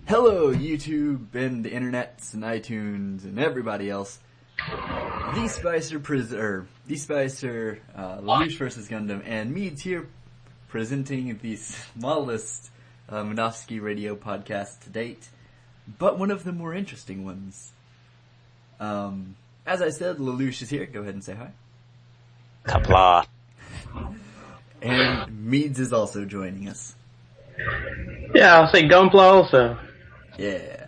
Hello, YouTube and the internets and iTunes and everybody else. The Spicer, Lelouch vs. Gundam, and Mead's here presenting the smallest Minovsky radio podcast to date, but one of the more interesting ones. As I said, Lelouch is here. Go ahead and say hi. Kapla. And Meads is also joining us. Yeah, I'll say Gunpla also. Yeah.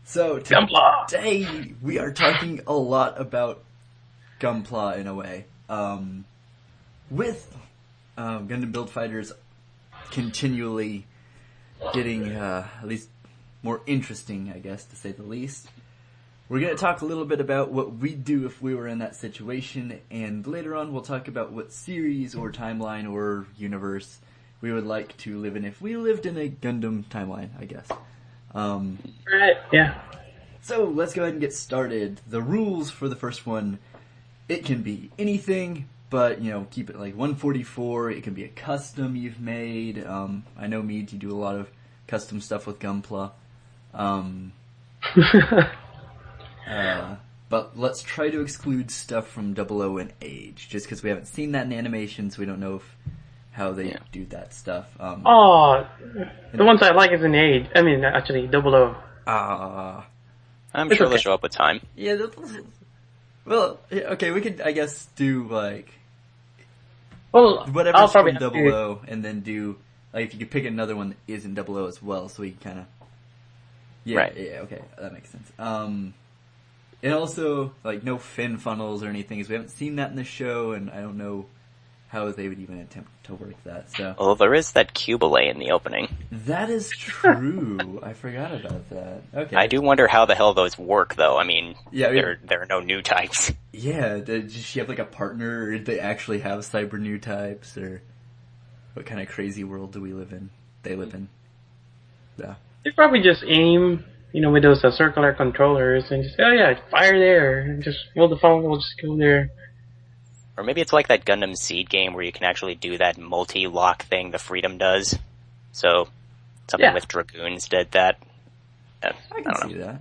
So Gunpla. Today we are talking a lot about Gunpla in a way. With Gundam Build Fighters continually getting at least more interesting, I guess, to say the least. We're going to talk a little bit about what we'd do if we were in that situation, and later on we'll talk about what series or timeline or universe we would like to live in if we lived in a Gundam timeline, I guess. Right, yeah. So let's go ahead and get started. The rules for the first one, it can be anything, but, keep it like 144. It can be a custom you've made. I know, Mead, you do a lot of custom stuff with Gunpla. But let's try to exclude stuff from 00 and Age, just because we haven't seen that in animations. We don't know how they do that stuff. The ones I like is in Age. I mean, actually, 00. I'm sure they'll show up with time. Yeah, well, okay, we could, I guess, do, whatever's I'll probably from 00, and then do, if you could pick another one that isn't 00 as well, so we can kind of... Yeah, right. Yeah, okay, that makes sense. And also, no fin funnels or anything, because we haven't seen that in the show, and I don't know how they would even attempt to work that, so... Well, there is that Cubile in the opening. That is true. I forgot about that. Okay. I do wonder how the hell those work, though. I mean, yeah, there are no new types. Yeah, does she have, a partner, or did they actually have cyber new types, or what kind of crazy world do we live in? They live in. Yeah. They probably just aim, with those circular controllers, and just, fire there, and just roll the phone, we'll just go there. Or maybe it's like that Gundam Seed game where you can actually do that multi-lock thing the Freedom does. So, something with Dragoons did that. I can see that.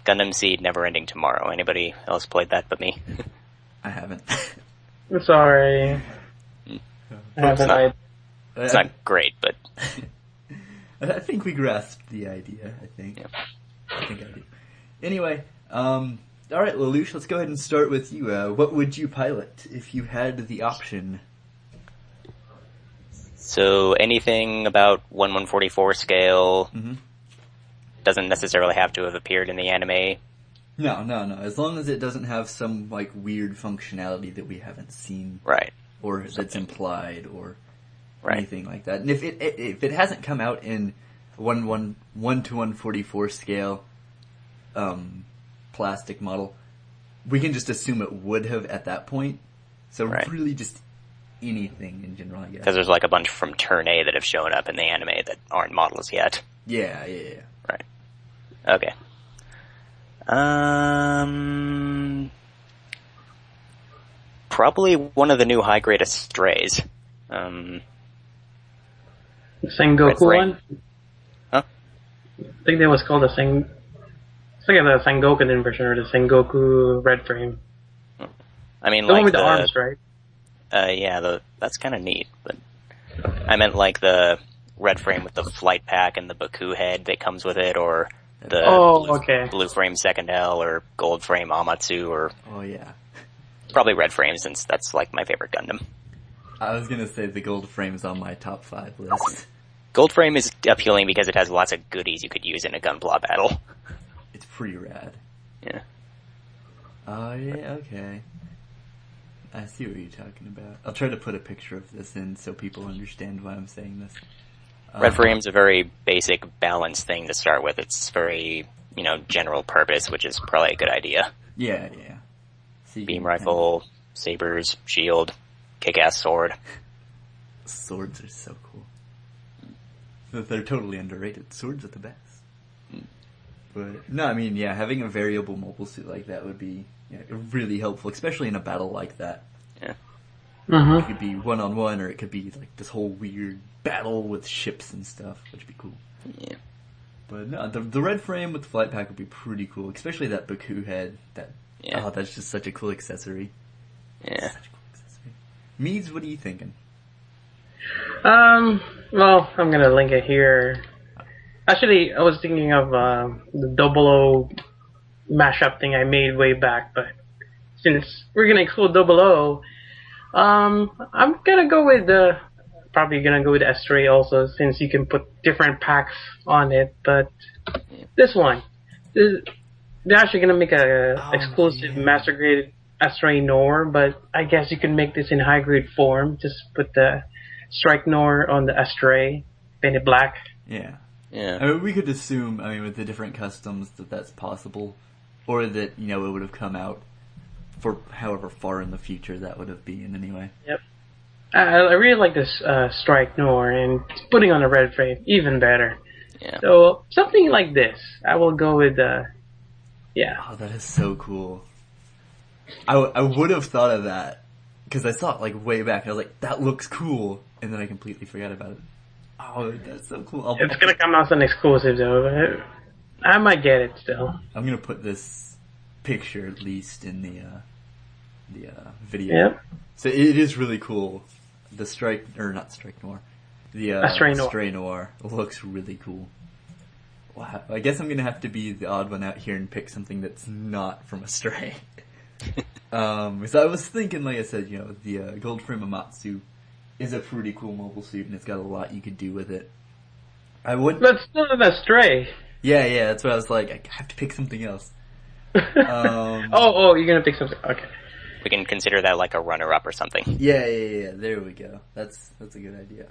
Gundam Seed Never Ending Tomorrow. Anybody else played that but me? I haven't. I'm sorry. It's not great, but... I think we grasped the idea, I think. Yeah. I think I do. Anyway, alright, Lelouch, let's go ahead and start with you. What would you pilot if you had the option? So, anything about 1/144 scale doesn't necessarily have to have appeared in the anime. No. As long as it doesn't have some, weird functionality that we haven't seen. Right. Or that's implied, or... Right. Anything like that. And if it hasn't come out in 1 to 144 scale plastic model, we can just assume it would have at that point. So really just anything in general, I guess. Because there's a bunch from Turn A that have shown up in the anime that aren't models yet. Yeah. Right. Okay. Probably one of the new high-grade Strays. Sengoku one? Huh? I think that was called the It's like the Sengoku version, or the Sengoku red frame. I mean, the one with the arms, right? That's kind of neat, but I meant the red frame with the flight pack and the Baku head that comes with it, or the blue frame second L, or gold frame Amatsu, or... Oh, yeah. Probably red frame, since that's my favorite Gundam. I was gonna say the gold frame's on my top 5 list. Gold frame is appealing because it has lots of goodies you could use in a Gunpla battle. It's pretty rad. Yeah. Oh, yeah, okay. I see what you're talking about. I'll try to put a picture of this in so people understand why I'm saying this. Red frame's a very basic, balanced thing to start with. It's very, general purpose, which is probably a good idea. Yeah. Beam rifle, sabers, shield, kick-ass sword. Swords are so cool. They're totally underrated. Swords are the best. But, no, I mean, having a variable mobile suit like that would be really helpful, especially in a battle like that. Yeah. Mm-hmm. It could be one-on-one, or it could be, this whole weird battle with ships and stuff, which would be cool. Yeah. But no, the red frame with the flight pack would be pretty cool, especially that Baku head. Oh, that's just such a cool accessory. Yeah. Such a cool accessory. Meads, what are you thinking? Well, I'm gonna link it here. Actually, I was thinking of the 00 mashup thing I made way back, but since we're gonna include 00, I'm gonna go with probably gonna go with Astray also, since you can put different packs on it. But this one, they're actually gonna make a exclusive master grade Astray Nor, but I guess you can make this in high grade form. Just put the Strike Nor on the Astray, paint it black. Yeah. Yeah. I mean, we could assume, with the different customs that's possible, or that, it would have come out for however far in the future that would have been anyway. Yep. I really like this Strike Nor, and putting on a red frame, even better. Yeah. So, something like this. I will go with, yeah. Oh, that is so cool. I would have thought of that, because I saw it, like, way back, and I was like, that looks cool, and then I completely forgot about it. Oh, that's so cool. It's gonna come out as an exclusive, though. I might get it still. I'm gonna put this picture, at least, in the video. Yep. So it is really cool. The not Strike Noir. The Astray Noir looks really cool. Wow. I guess I'm gonna have to be the odd one out here and pick something that's not from Astray. So I was thinking, like I said, the Gold Frame Amatsu is a pretty cool mobile suit, and it's got a lot you could do with it. I would. But still an Astray. Yeah, that's what I was like. I have to pick something else. You're gonna pick something. Okay. We can consider that like a runner-up or something. Yeah. There we go. That's a good idea.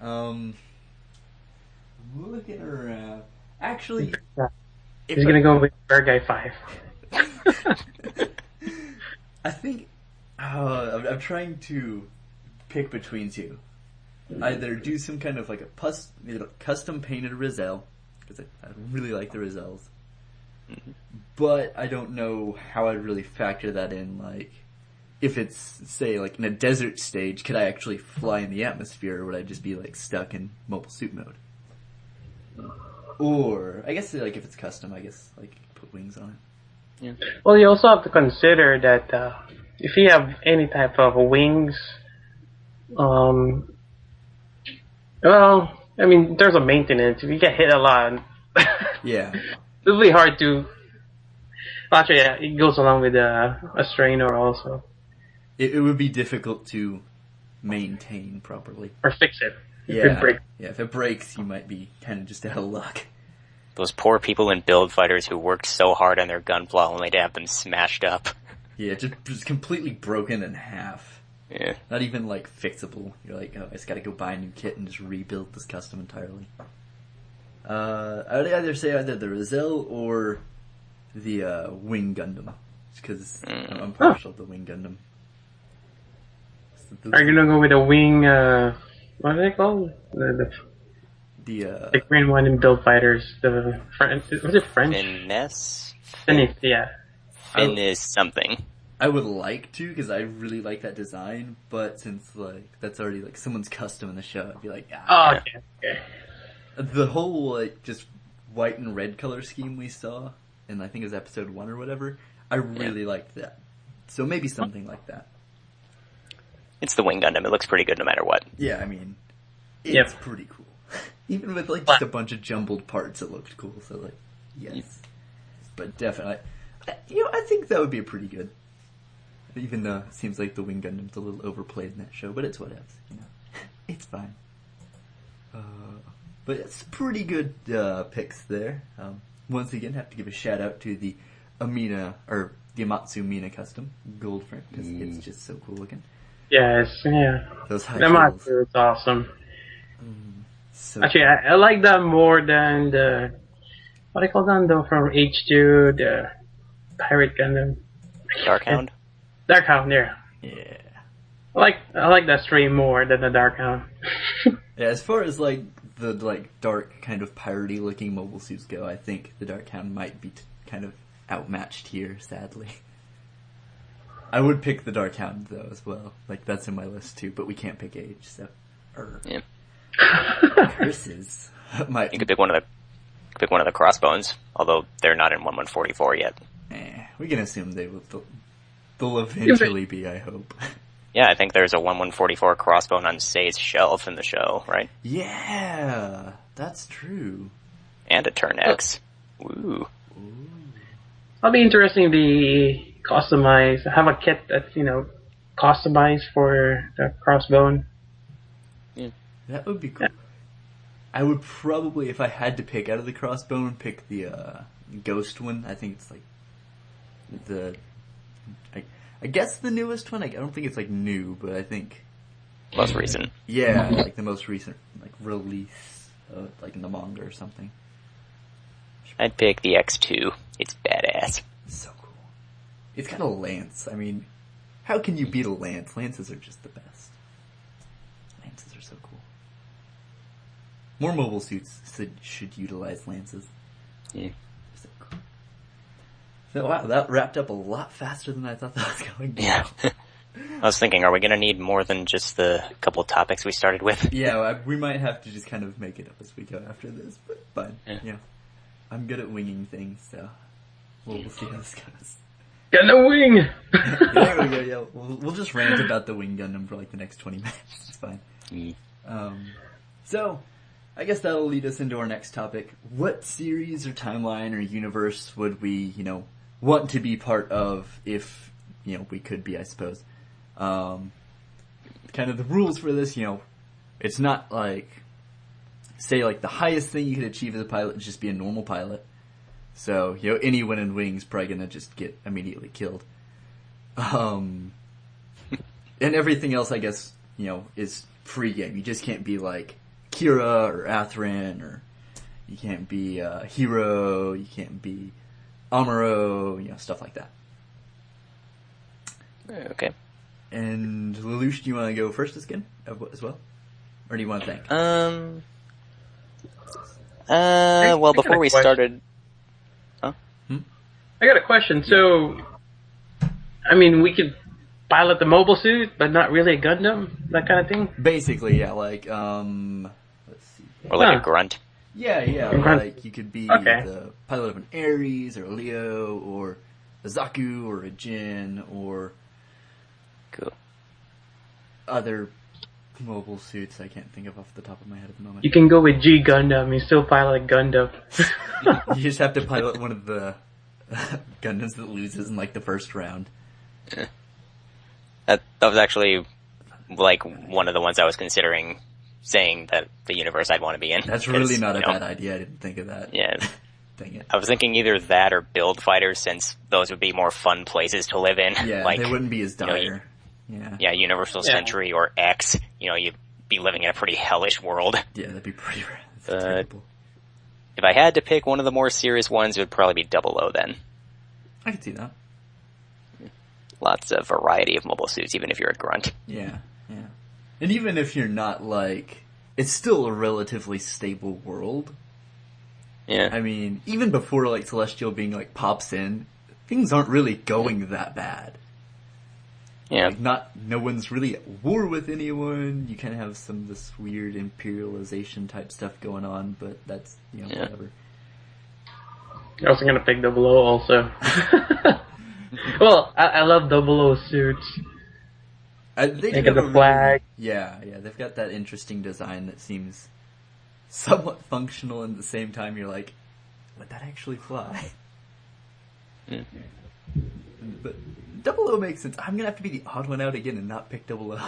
Looking around. Actually, he's gonna go with Bear Guy 5. I think I'm trying to pick between two. Either do some kind of like a custom painted Rizal, because I really like the Rizals, but I don't know how I'd really factor that in. Like, if it's, say, like in a desert stage, could I actually fly in the atmosphere, or would I just be like stuck in mobile suit mode? Or I guess like if it's custom, I guess like put wings on it. Yeah. Well, you also have to consider that if you have any type of wings, there's a maintenance. If you get hit a lot, yeah, it'll be hard to. Actually, yeah, it goes along with a strainer also. It would be difficult to maintain properly or fix it. Yeah, if it breaks, you might be kind of just out of luck. Those poor people in build fighters who worked so hard on their gun flaw only to have them smashed up. Yeah, just completely broken in half. Yeah. Not even, like, fixable. You're like, I just gotta go buy a new kit and just rebuild this custom entirely. I would either say either the Rizal or the Wing Gundam. Because I'm partial to the Wing Gundam. So are you gonna go with a Wing, what are they called? The green one in Build Fighters. The French. Was it French? Finesse? Finesse, yeah. Finesse something. I would like to, because I really like that design, but since, like, that's already, like, someone's custom in the show, I'd be like, okay. The whole, like, just white and red color scheme we saw, and I think it was episode 1 or whatever, I really liked that. So maybe something like that. It's the Wing Gundam. It looks pretty good no matter what. Yeah, I mean, it's pretty cool. Even with, like, just a bunch of jumbled parts, it looked cool, so, like, yes. Yep. But definitely, I think that would be pretty good. Even though it seems like the Wing Gundam's a little overplayed in that show, but it's whatevs, It's fine. But it's pretty good picks there. Once again, have to give a shout out to the Amatsu Mina custom gold frame, because it's just so cool looking. Yes, yeah. Those high Amatsu is awesome. So actually, I like that more than the what do you call Gundam from H2, the Pirate Gundam. Darkhound? Darkhound, yeah. I like that stream more than the Darkhound. Yeah, as far as like the dark kind of piratey looking mobile suits go, I think the Darkhound might be kind of outmatched here, sadly. I would pick the Darkhound though as well. Like that's in my list too, but we can't pick age, so Yeah. Curses. You could pick one of the Pick one of the crossbones, although they're not in 1144 yet. We can assume they'll eventually be, I hope. Yeah, I think there's a 1144 crossbone on Say's shelf in the show, right? Yeah, that's true. And a Turn X. Ooh. That'll be interesting to be customized. Have a kit that's, customized for the crossbone. Yeah. That would be cool. I would probably, if I had to pick out of the crossbone, pick the ghost one. I think it's like I guess the newest one. I don't think it's like new, but I think most recent. Yeah, like the most recent release, like in the manga or something. I'd pick the X2. It's badass. It's so cool. It's got a lance. I mean, how can you beat a lance? Lances are just the best. Lances are so cool. More mobile suits should utilize lances. Yeah. So cool. So, wow, that wrapped up a lot faster than I thought that was going to. Yeah. I was thinking, are we going to need more than just the couple topics we started with? Yeah, we might have to just kind of make it up as we go after this, but fine. Yeah. I'm good at winging things, so we'll see how this goes. Get the wing! There we go, yeah. We'll just rant about the wing Gundam for the next 20 minutes. It's fine. So, I guess that'll lead us into our next topic. What series or timeline or universe would we, want to be part of if, we could be, I suppose. Kind of the rules for this, it's not say the highest thing you could achieve as a pilot is just be a normal pilot. So, anyone in wings probably gonna just get immediately killed. And everything else, I guess, is free game. You just can't be like Kira or Atherin, or you can't be Hero, you can't be Amuro, stuff like that. Okay. And Lelouch, do you want to go first again as well? Or do you want to think? Well, before we started... Huh? I got a question. So, we could pilot the mobile suit, but not really a Gundam? That kind of thing? Basically, yeah. Let's see. Or a grunt. Yeah. You could be the pilot of an Ares, or a Leo, or a Zaku, or a Jin, or... Cool. Other mobile suits I can't think of off the top of my head at the moment. You can go with G Gundam. You still pilot Gundam. You just have to pilot one of the Gundams that loses in the first round. Yeah. That was actually one of the ones I was considering saying that the universe I'd want to be in. That's really not a bad idea. I didn't think of that. Yeah. Dang it. I was thinking either that or build fighters, since those would be more fun places to live in. Yeah, they wouldn't be as dire. Yeah, Universal Century or X, you'd be living in a pretty hellish world. Yeah, that'd be pretty terrible. If I had to pick one of the more serious ones, it would probably be 00 then. I could see that. Lots of variety of mobile suits, even if you're a grunt. Yeah. And even if you're not, it's still a relatively stable world. Yeah. I mean, even before, Celestial being, pops in, things aren't really going that bad. Yeah. No one's really at war with anyone. You kind of have some of this weird imperialization type stuff going on, but that's, whatever. I was going to pick 00 also. Well, I love 00 suits. They got the flag. Yeah, they've got that interesting design that seems somewhat functional, and at the same time you're like, would that actually fly? Yeah. But 00 makes sense. I'm gonna have to be the odd one out again and not pick 00.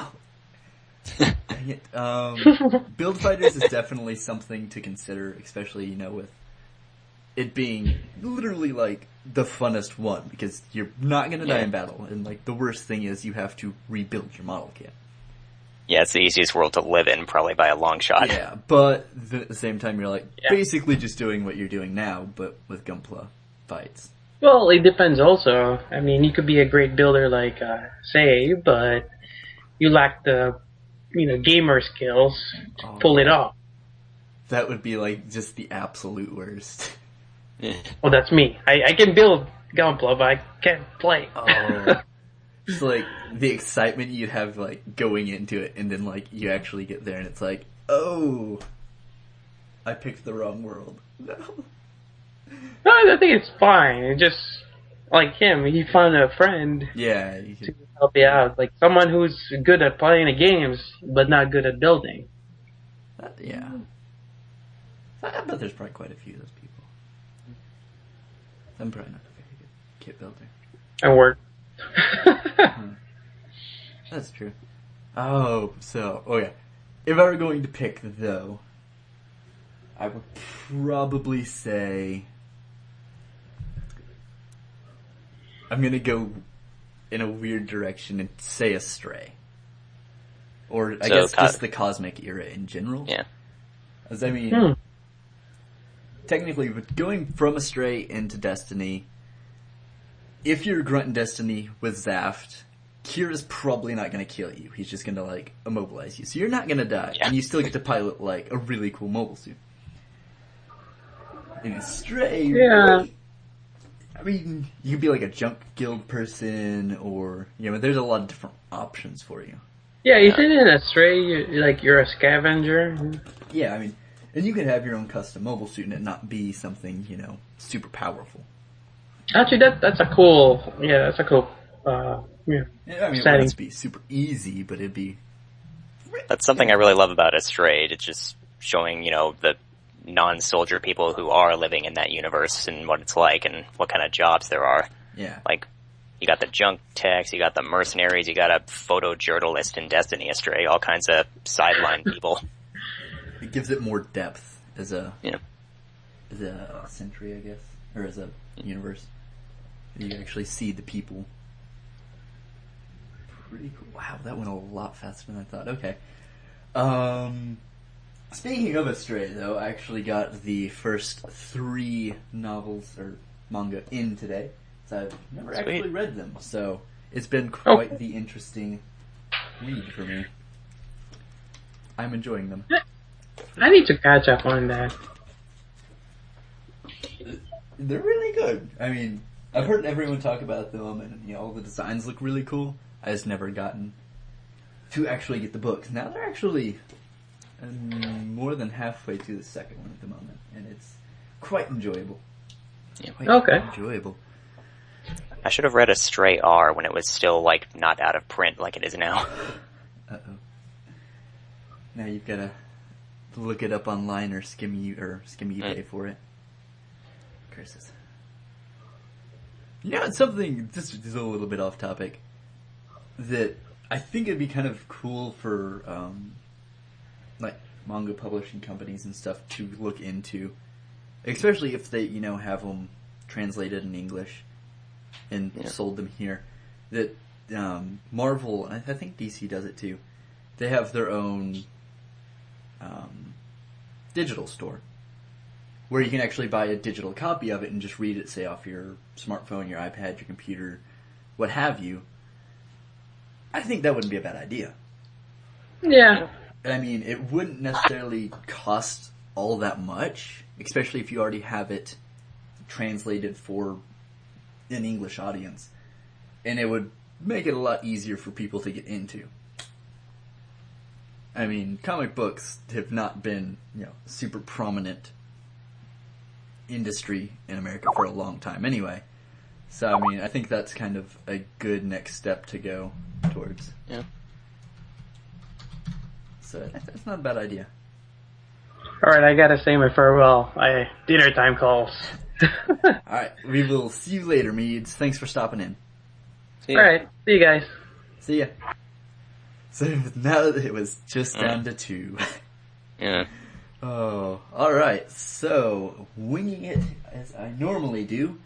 Dang it. Build fighters is definitely something to consider, especially, with it being literally, the funnest one, because you're not gonna die in battle, and, the worst thing is you have to rebuild your model kit. Yeah, it's the easiest world to live in, probably by a long shot. Yeah, but at the same time you're, basically just doing what you're doing now, but with Gunpla fights. Well, it depends also. You could be a great builder like Say, but you lack the, gamer skills to pull it off. That would be, just the absolute worst. Well, that's me. I can build Gunpla, but I can't play. Just, the excitement you'd have, going into it, and then, you actually get there, and it's oh... I picked the wrong world. No. No, I think it's fine. It just, like him, he found a friend to help you out. Like someone who's good at playing the games, but not good at building. Yeah. I bet there's probably quite a few of those people. I'm probably not a very good kit builder. And work. That's true. Oh yeah. If I were going to pick, though, I would probably say I'm gonna go in a weird direction and say Astray. Or I guess just the Cosmic era in general. Yeah. As I mean, technically, but going from Astray into Destiny, if you're Grunt in Destiny with Zaft, Kira's probably not going to kill you. He's just going to, like, immobilize you. So you're not going to die. Yeah. And you still get to pilot, like, a really cool mobile suit. In Astray, I mean, you could be, like, a junk guild person, or, there's a lot of different options for you. Yeah, you said in Astray, you're a scavenger. Yeah, I mean, and you could have your own custom mobile suit and it not be something, super powerful. Actually, that's a cool, yeah. I mean, it wouldn't be super easy, but it'd be... That's something I really love about Astray. It's just showing, the non-soldier people who are living in that universe and what it's like and what kind of jobs there are. Yeah. Like, you got the junk techs, you got the mercenaries, you got a photojournalist in Destiny Astray, all kinds of sideline people. It gives it more depth as a century, I guess, or as a universe. You actually see the people. Pretty cool. Wow, that went a lot faster than I thought. Okay. Speaking of Astray, though, I actually got the first 3 novels or manga in today. So I've never actually read them, so it's been quite the interesting read for me. I'm enjoying them. I need to catch up on that. They're really good. I mean, I've heard everyone talk about them, and all the designs look really cool. I just never gotten to actually get the books. Now they're actually more than halfway through the second one at the moment, and it's quite enjoyable. Yeah. Okay. Enjoyable. I should have read Astray R when it was still, like, not out of print like it is now. Uh-oh. Now you've got to look it up online or skim eBay for it. Curses. It's something, this is a little bit off topic, that I think it'd be kind of cool for, like, manga publishing companies and stuff to look into. Especially if they, have them translated in English and sold them here. That Marvel, and I think DC does it too, they have their own digital store where you can actually buy a digital copy of it and just read it, say, off your smartphone, your iPad, your computer, what have you. I think that wouldn't be a bad idea. Yeah. I mean, it wouldn't necessarily cost all that much, especially if you already have it translated for an English audience. And it would make it a lot easier for people to get into. I mean, comic books have not been, super prominent industry in America for a long time anyway. So, I mean, I think that's kind of a good next step to go towards. Yeah. So, that's not a bad idea. Alright, I gotta say my farewell. Dinner time calls. Alright, we will see you later, Meads. Thanks for stopping in. Alright, see you guys. See ya. So now it was just down to 2. Yeah. Oh, alright. So, winging it as I normally do.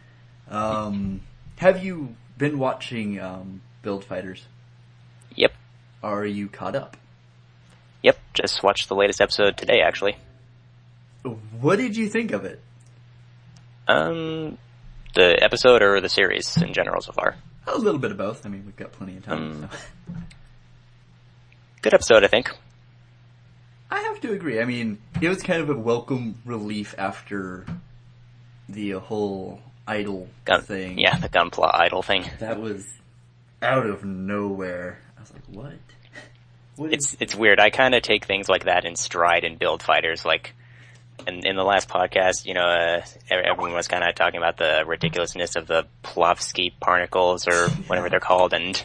Have you been watching Build Fighters? Yep. Are you caught up? Yep, just watched the latest episode today, actually. What did you think of it? The episode or the series in general so far? A little bit of both. I mean, we've got plenty of time. So. Good episode, I think. I have to agree. I mean, it was kind of a welcome relief after the whole idol thing. Yeah, the Gunpla idol thing. That was out of nowhere. I was like, what? It's weird. I kind of take things like that in stride in Build Fighters. Like, And in the last podcast, everyone was kind of talking about the ridiculousness of the Plovsky particles or whatever they're called, and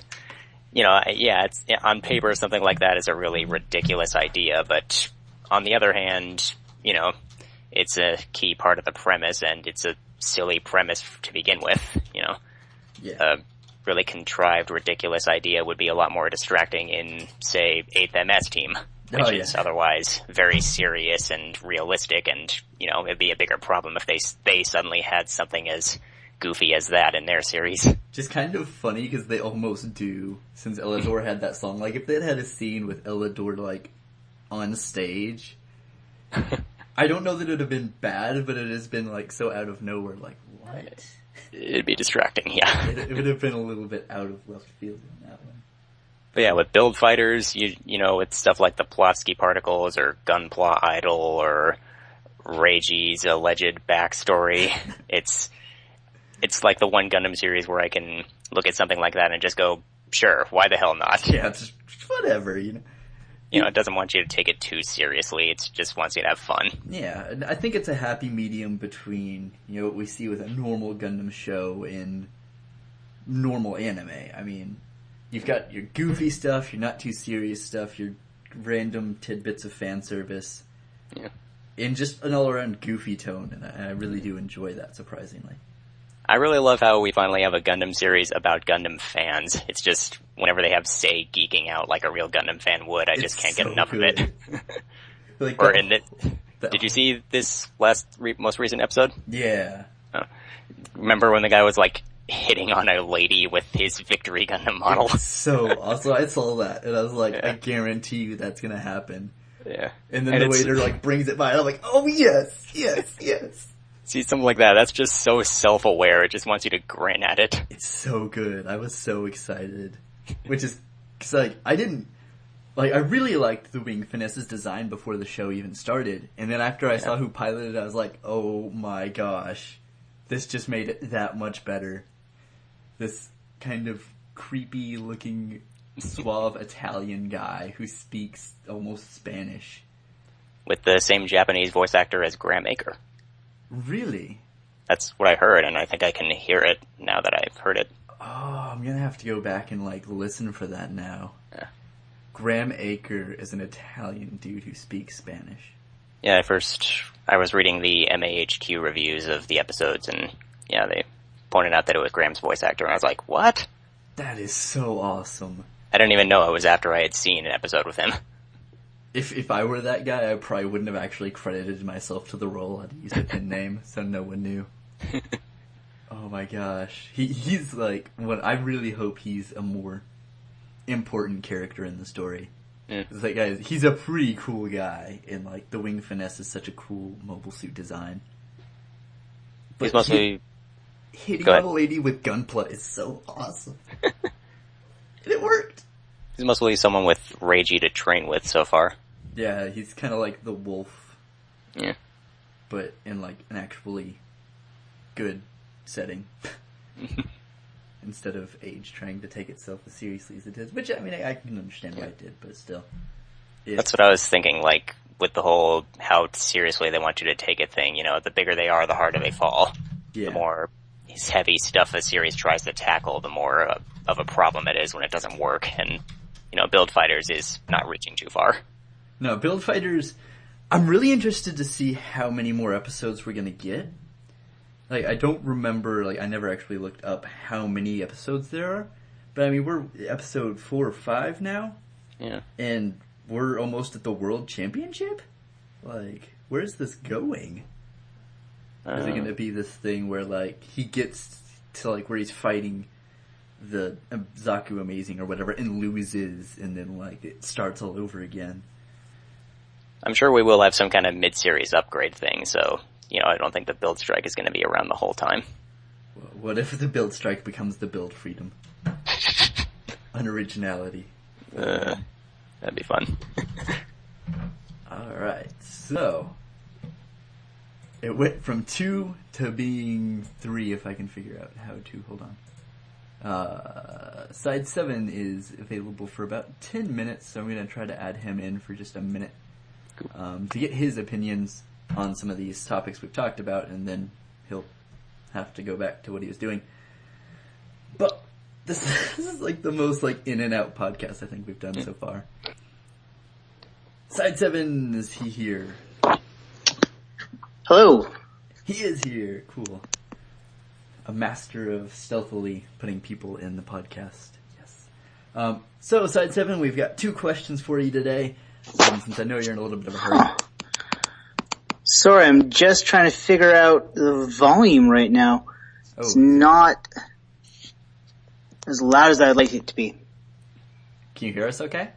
it's on paper something like that is a really ridiculous idea, but on the other hand, it's a key part of the premise, and it's a silly premise to begin with. A really contrived, ridiculous idea would be a lot more distracting in, say, 8th MS Team. Which is otherwise very serious and realistic, and, it'd be a bigger problem if they suddenly had something as goofy as that in their series. Just kind of funny, because they almost do, since Elidor had that song. Like, if they'd had a scene with Elidor, like, on stage, I don't know that it would have been bad, but it has been, like, so out of nowhere, like, what? It'd be distracting, yeah. It would have been a little bit out of left field in that one. But yeah, with build fighters, it's stuff like the Plotsky particles or Gunpla Idol or Reiji's alleged backstory. It's like the one Gundam series where I can look at something like that and just go, sure, why the hell not? Yeah, just whatever, it doesn't want you to take it too seriously. It just wants you to have fun. Yeah, and I think it's a happy medium between, what we see with a normal Gundam show and normal anime. I mean, you've got your goofy stuff, your not too serious stuff, your random tidbits of fan service. Yeah. In just an all-around goofy tone, and I really do enjoy that, surprisingly. I really love how we finally have a Gundam series about Gundam fans. It's just, whenever they have Sei geeking out like a real Gundam fan would, I just can't get enough of it. Did you see this most recent episode? Yeah. Oh. Remember when the guy was, like, hitting on a lady with his Victory Gundam model? So awesome. I saw that, and I was like, I guarantee you that's gonna happen. Yeah. And then the waiter, like, brings it by, and I'm like, oh, yes, yes, yes. See, something like that, that's just so self-aware, it just wants you to grin at it. It's so good. I was so excited. Which is, because, I really liked the Wing Finesse's design before the show even started, and then after I saw who piloted it, I was like, oh my gosh, this just made it that much better. This kind of creepy-looking, suave Italian guy who speaks almost Spanish. With the same Japanese voice actor as Graham Aker. Really? That's what I heard, and I think I can hear it now that I've heard it. Oh, I'm gonna have to go back and, listen for that now. Yeah. Graham Aker is an Italian dude who speaks Spanish. Yeah, I was reading the MAHQ reviews of the episodes, and, they pointed out that it was Graham's voice actor, and I was like, what? That is so awesome. I didn't even know it was after I had seen an episode with him. If I were that guy, I probably wouldn't have actually credited myself to the role. I'd use a pin name, so no one knew. Oh my gosh. He's I really hope he's a more important character in the story. Yeah. He's a pretty cool guy, and the Wing Finesse is such a cool mobile suit design. But he's mostly... hitting on a lady with gunpla is so awesome. And it worked! He's mostly someone with Reiji to train with so far. Yeah, he's kind of like the wolf. Yeah. But in an actually good setting. Instead of Age trying to take itself as seriously as it is. Which, I can understand why it did, but still. That's what I was thinking, with the whole how seriously they want you to take it thing, the bigger they are, the harder they fall. Yeah. The more heavy stuff a series tries to tackle, the more of a problem it is when it doesn't work. And, Build Fighters is not reaching too far. No, Build Fighters, I'm really interested to see how many more episodes we're going to get. I don't remember, I never actually looked up how many episodes there are. But, we're episode 4 or 5 now. Yeah. And we're almost at the World Championship? Where's this going? Is it going to be this thing where, he gets to, where he's fighting the Zaku Amazing or whatever and loses, and then, it starts all over again? I'm sure we will have some kind of mid-series upgrade thing, so, I don't think the Build Strike is going to be around the whole time. What if the Build Strike becomes the Build Freedom? Unoriginality. That'd be fun. Alright, so... it went from 2 to being 3, if I can figure out how to. Hold on. Side 7 is available for about 10 minutes, so I'm going to try to add him in for just a minute to get his opinions on some of these topics we've talked about, and then he'll have to go back to what he was doing. But this is like the most like in and out podcast I think we've done so far. Side 7, is he here? Hello. He is here. Cool. A master of stealthily putting people in the podcast. Yes. So, Side 7, we've got 2 questions for you today, since I know you're in a little bit of a hurry. Sorry, I'm just trying to figure out the volume right now. Oh. It's not as loud as I'd like it to be. Can you hear us okay?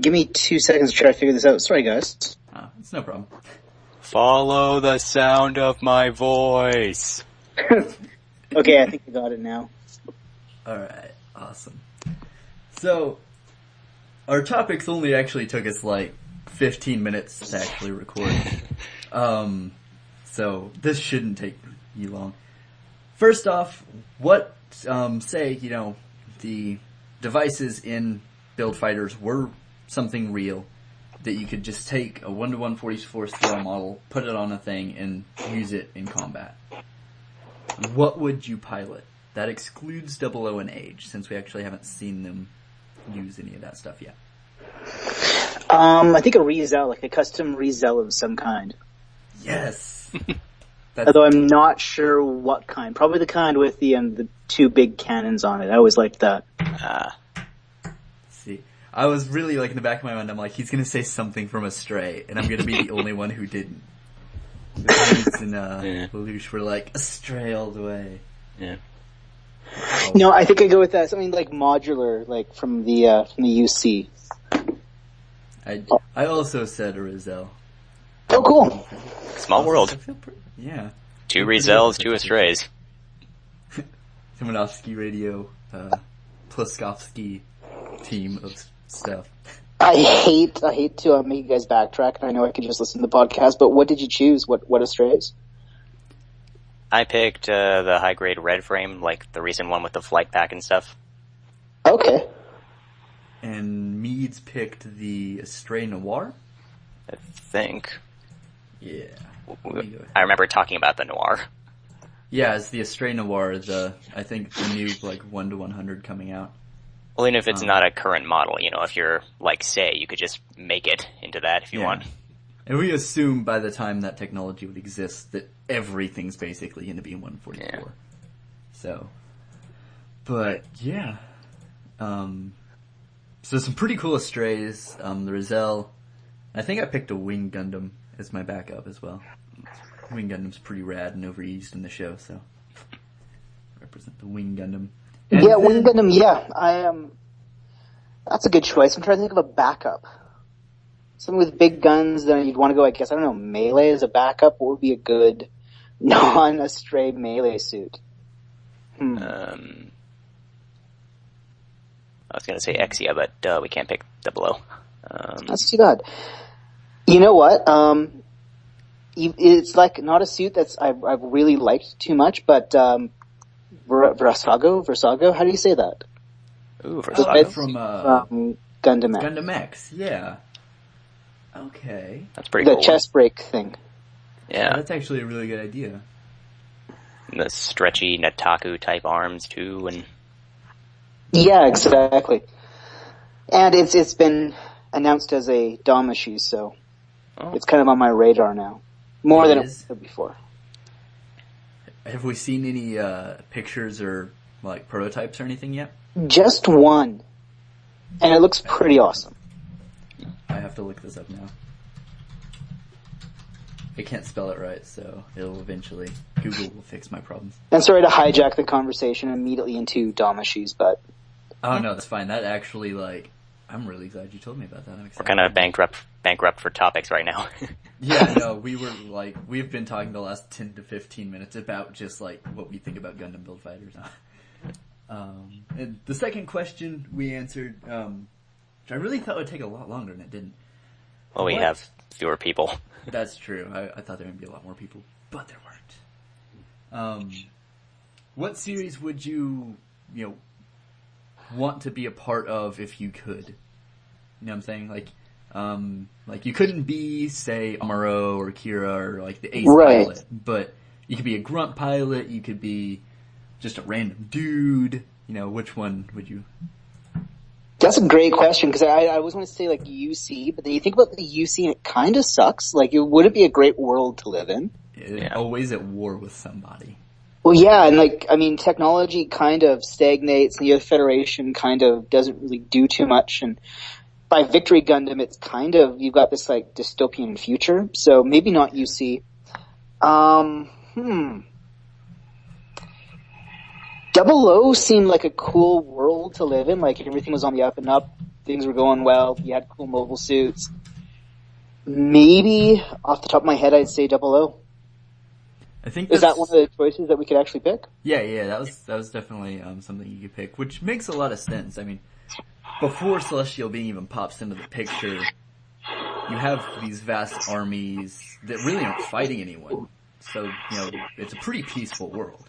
Give me 2 seconds to try to figure this out. Sorry, guys. Oh, it's no problem. Follow the sound of my voice. Okay, I think I got it now. Alright, awesome. So, our topics only actually took us like 15 minutes to actually record. So, this shouldn't take you long. First off, what, say, the devices in Build Fighters were something real, that you could just take a 1:144 scale model, put it on a thing, and use it in combat. What would you pilot? That excludes 00 and Age, since we actually haven't seen them use any of that stuff yet. I think a Rizel, like a custom Rizel of some kind. Yes! Although I'm not sure what kind. Probably the kind with the 2 big cannons on it. I always liked that. See, I was really like in the back of my mind, I'm like, he's gonna say something from Astray, and I'm gonna be the only one who didn't. The and Lelouch were like, Astray all the way. Yeah. Wow. No, I think I go with that. Something like modular, like from the UC. I also said a Rizel. Oh, cool. Small world. Yeah. 2 Rizels, 2 Astrays. Simonovsky Radio, Plaskovsky team of stuff. I hate to make you guys backtrack, and I know I could just listen to the podcast, but what did you choose? What Astrays? I picked the high-grade red frame, like the recent one with the flight pack and stuff. Okay. And Meads picked the Astray Noir? I think. Yeah. I remember talking about the Noir. Yeah, it's the Astray Noir, I think the new, 1:100 coming out. Well, even if it's not a current model, if you're, Say, you could just make it into that if you want. And we assume by the time that technology would exist that everything's basically going to be in 144. Yeah. So, but, yeah. So some pretty cool Astrays. The Rizel. I think I picked a Wing Gundam as my backup as well. Wing Gundam's pretty rad and overused in the show, so represent the Wing Gundam. And yeah, Wing Gundam, yeah. That's a good choice. I'm trying to think of a backup. Something with big guns, then you'd want to go, I guess, I don't know, melee as a backup. What would be a good non-Astray melee suit? I was going to say Exia, but we can't pick 00. That's too bad. You know what? It's like not a suit that's I've really liked too much, but Versago, how do you say that? Ooh, Versago. From Gundam X. Gundam X, yeah. Okay. That's pretty cool. The chest break thing. Yeah. That's actually a really good idea. And the stretchy Nataku type arms too, and yeah, exactly. And it's been announced as a Damashi, so it's kind of on my radar now. More than it was before. Have we seen any pictures or prototypes or anything yet? Just one. And it looks pretty awesome. I have to look this up now. I can't spell it right, so it'll eventually... Google will fix my problems. And sorry to hijack the conversation immediately into Damashis, but... Oh, no, that's fine. That actually, I'm really glad you told me about that. I'm excited. We're kind of bankrupt for topics right now. Yeah, no, we were, we've been talking the last 10 to 15 minutes about just, what we think about Gundam Build Fighters. And the second question we answered, which I really thought would take a lot longer, and it didn't. Well, we have fewer people. That's true. I thought there would be a lot more people, but there weren't. What series would you want to be a part of if you could? You know what I'm saying? Like, you couldn't be, say, Amuro or Kira or, like, the ace pilot. But you could be a grunt pilot, you could be just a random dude. You know, which one would you... That's a great question, because I was going to say, like, UC, but then you think about the UC and it kind of sucks. Like, it wouldn't be a great world to live in. Always at war with somebody. Well, yeah, and, like, I mean, technology kind of stagnates, and the Federation kind of doesn't really do too much, and by Victory Gundam, it's kind of, you've got this, like, dystopian future, so maybe not UC. Double O seemed like a cool world to live in. Like, everything was on the up and up. Things were going well. You had cool mobile suits. Maybe, off the top of my head, I'd say Double O. I think is that one of the choices that we could actually pick? Yeah, that was definitely something you could pick, which makes a lot of sense. I mean, before Celestial Being even pops into the picture, you have these vast armies that really aren't fighting anyone. So, you know, it's a pretty peaceful world.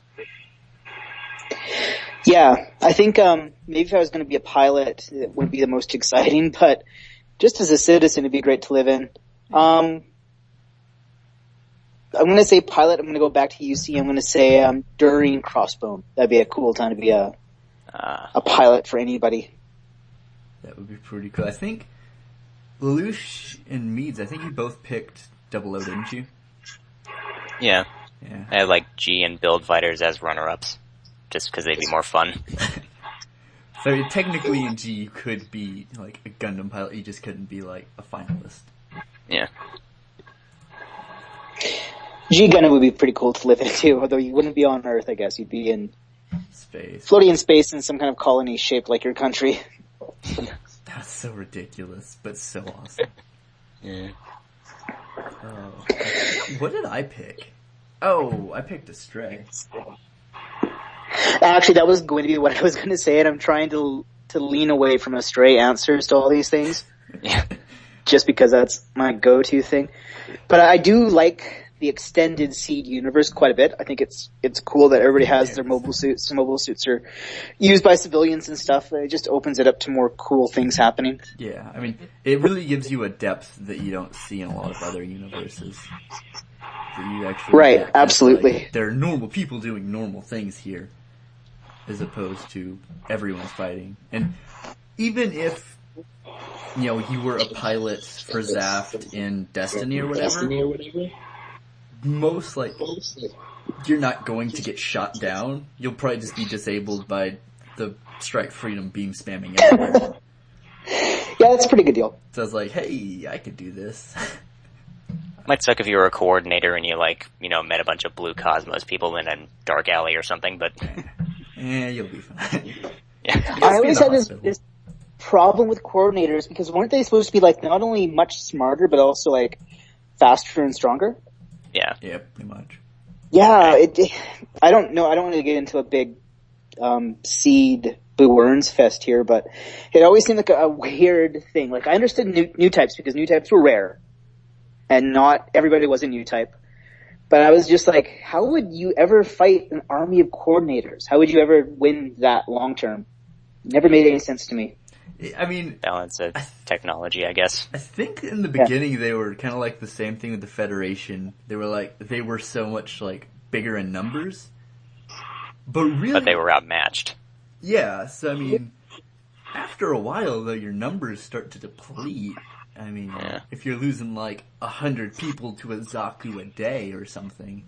Yeah, I think maybe if I was going to be a pilot, it would be the most exciting, but just as a citizen, it'd be great to live in. I'm going to say pilot. I'm going to go back to UC. I'm going to say during Crossbone. That'd be a cool time to be a pilot for anybody. That would be pretty cool. I think Lelouch and Meads, I think you both picked Double O, didn't you? Yeah. I had like G and Build Fighters as runner-ups, just because they'd be more fun. So technically in G you could be like a Gundam pilot, you just couldn't be like a finalist. Yeah. G Gundam would be pretty cool to live in too, although you wouldn't be on Earth, I guess. You'd be in space. Floating in space in some kind of colony shaped like your country. That's so ridiculous, but so awesome. Yeah. Oh. What did I pick? Oh, I picked Astray. Actually, that was going to be what I was going to say, and I'm trying to lean away from Astray answers to all these things. Yeah. Just because that's my go-to thing. But I do like the extended Seed universe quite a bit. I think it's cool that everybody has their mobile suits. The mobile suits are used by civilians and stuff. It just opens it up to more cool things happening. Yeah, I mean, it really gives you a depth that you don't see in a lot of other universes. That you actually right, absolutely. Like, there are normal people doing normal things here, as opposed to everyone's fighting. And even if, you know, you were a pilot for Zaft in Destiny or whatever, most, like, you're not going to get shot down. You'll probably just be disabled by the Strike Freedom beam spamming everywhere. Yeah, that's a pretty good deal. So I was like, hey, I could do this. Might suck if you were a coordinator and you, like, you know, met a bunch of Blue Cosmos people in a dark alley or something, but... Yeah, you'll be fine. Yeah. I always had this problem with coordinators, because weren't they supposed to be, like, not only much smarter, but also, like, faster and stronger? Yeah. Yeah, pretty much. Yeah, I don't know. I don't want to get into a big Seed Boo Earns fest here, but it always seemed like a weird thing. Like, I understood new types, because new types were rare, and not everybody was a new type. But I was just like, how would you ever fight an army of coordinators? How would you ever win that long term? Never made any sense to me. I mean... Balance of technology, I guess. I think in the beginning they were kind of like the same thing with the Federation. They were so much, like, bigger in numbers. But really... But they were outmatched. Yeah, so I mean, after a while, though, your numbers start to deplete. I mean, if you're losing, like, 100 people to a Zaku a day or something,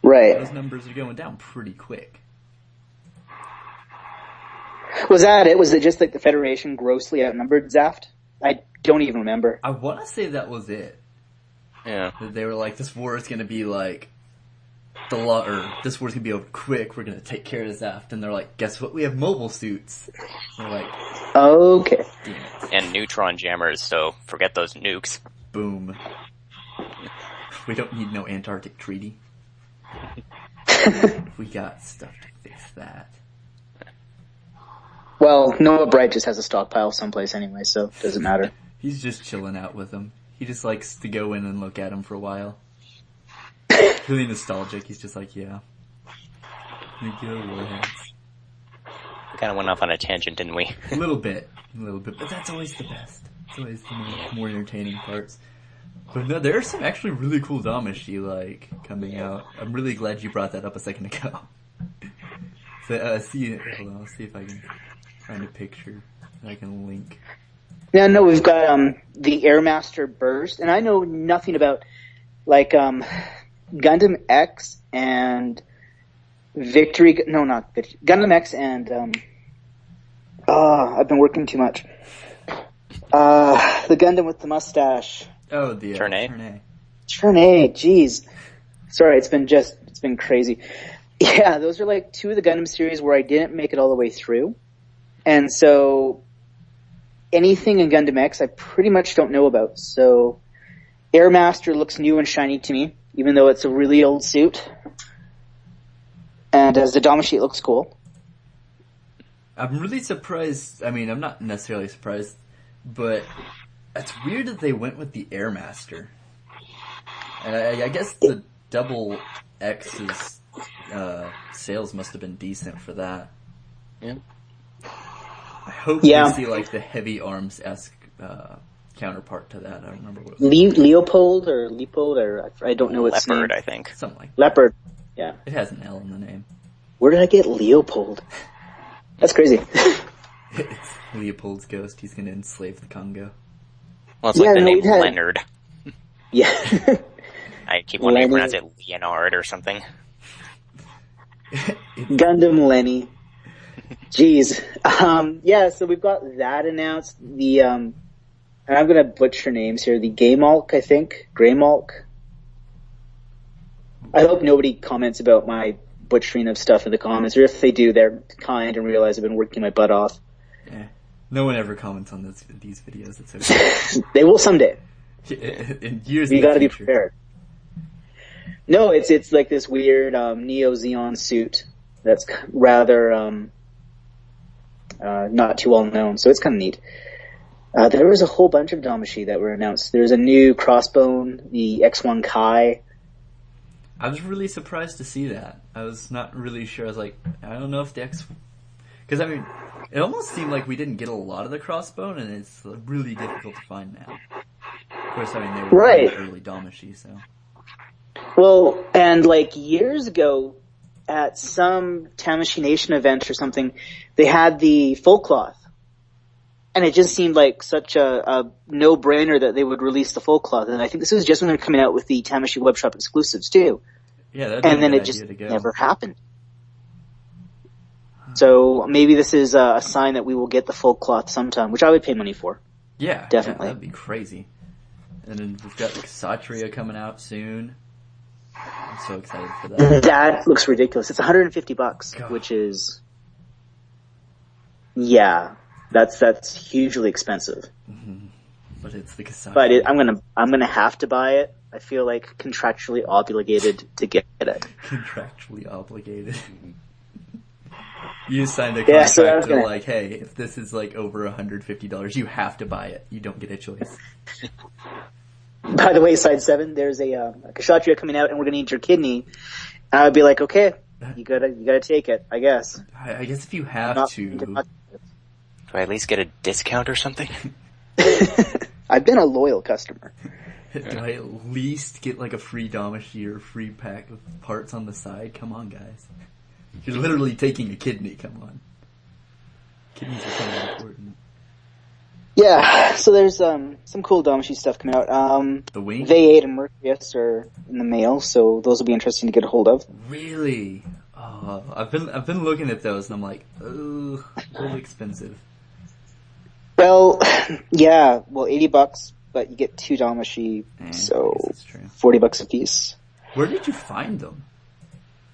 right, those numbers are going down pretty quick. Was that it? Was it just like the Federation grossly outnumbered Zaft? I don't even remember. I want to say that was it. Yeah. They were like, this war is going to be like, this war's going to be over quick, we're going to take care of Zaft. And they're like, guess what? We have mobile suits. And they're like, okay. And neutron jammers, so forget those nukes. Boom. We don't need no Antarctic treaty. We got stuff to fix that. Well, Noah Bright just has a stockpile someplace anyway, so it doesn't matter. He's just chilling out with them. He just likes to go in and look at them for a while. Really nostalgic. He's just like, yeah. Nuclear warheads. We kind of went off on a tangent, didn't we? A little bit, but that's always the best. always the more entertaining parts. But no, there are some actually really cool Damashi, like, coming out. I'm really glad you brought that up a second ago. So, hold on, I'll see if I can find a picture that I can link. Yeah, no, we've got, the Airmaster Burst, and I know nothing about, like, Gundam X and Gundam X and, I've been working too much. The Gundam with the mustache. Oh, the Chernay. Chernay, jeez. Sorry, it's been crazy. Yeah, those are like two of the Gundam series where I didn't make it all the way through. And so anything in Gundam X I pretty much don't know about. So Airmaster looks new and shiny to me, even though it's a really old suit. And as the Damashi, it looks cool. I'm really surprised. I mean, I'm not necessarily surprised, but it's weird that they went with the Airmaster. And I guess the double X's sales must have been decent for that. Yeah. I hope we see like the heavy arms-esque counterpart to that. I don't remember what it was. Leopold, or I don't know what's Leopard, I think. Something like that. Leopard, yeah. It has an L in the name. Where did I get Leopold? That's crazy. It's Leopold's ghost. He's going to enslave the Congo. Well, it's like the name Leonard. Yeah. I keep wanting to pronounce it Leonard or something. Gundam Lenny. Jeez. Yeah, so we've got that announced. The, and I'm going to butcher names here. The Gaymalk, I think. Graymalk. I hope nobody comments about my butchering of stuff in the comments, or if they do, they're kind and realize I've been working my butt off. Yeah. No one ever comments on these videos. It's okay. They will someday. In years you got to be prepared. No, it's like this weird Neo Zeon suit that's rather not too well known, so it's kind of neat. There was a whole bunch of Damashi that were announced. There's a new Crossbone, the X1 Kai. I was really surprised to see that. I was not really sure. I was like, I don't know if the X... Because, I mean, it almost seemed like we didn't get a lot of the Crossbone, and it's really difficult to find now. Of course, I mean, they were early Damashi, so... Well, and like years ago, at some Tamashii Nation event or something, they had the full cloth. And it just seemed like such a no-brainer that they would release the full cloth. And I think this was just when they're coming out with the Tamashii Webshop exclusives, too. Yeah, that'd be and then it just never happened. So maybe this is a sign that we will get the full cloth sometime, which I would pay money for. Yeah, definitely. Yeah, that'd be crazy. And then we've got Satria coming out soon. I'm so excited for that. That looks ridiculous. It's $150, which is, yeah, that's hugely expensive. Mm-hmm. But it's the Kasatria. But I'm gonna have to buy it. I feel like contractually obligated to get it. Contractually obligated. You signed a contract to like, hey, if this is like over $150, you have to buy it. You don't get a choice. By the way, Side 7, there's a Kshatriya coming out, and we're gonna need your kidney. And I would be like, okay, you gotta take it, I guess. I guess if you have to. Do I at least get a discount or something? I've been a loyal customer. Do I at least get like a free Damashi or a free pack of parts on the side? Come on, guys. You're literally taking a kidney, come on. Kidneys are so important. Yeah, so there's some cool Damashi stuff coming out. The Wing? V8 and Mercurius are in the mail, so those will be interesting to get a hold of. Really? Oh, I've been looking at those and I'm like, ugh, really expensive. Well, yeah, $80, but you get 2 Damashi, so $40 a piece. Where did you find them?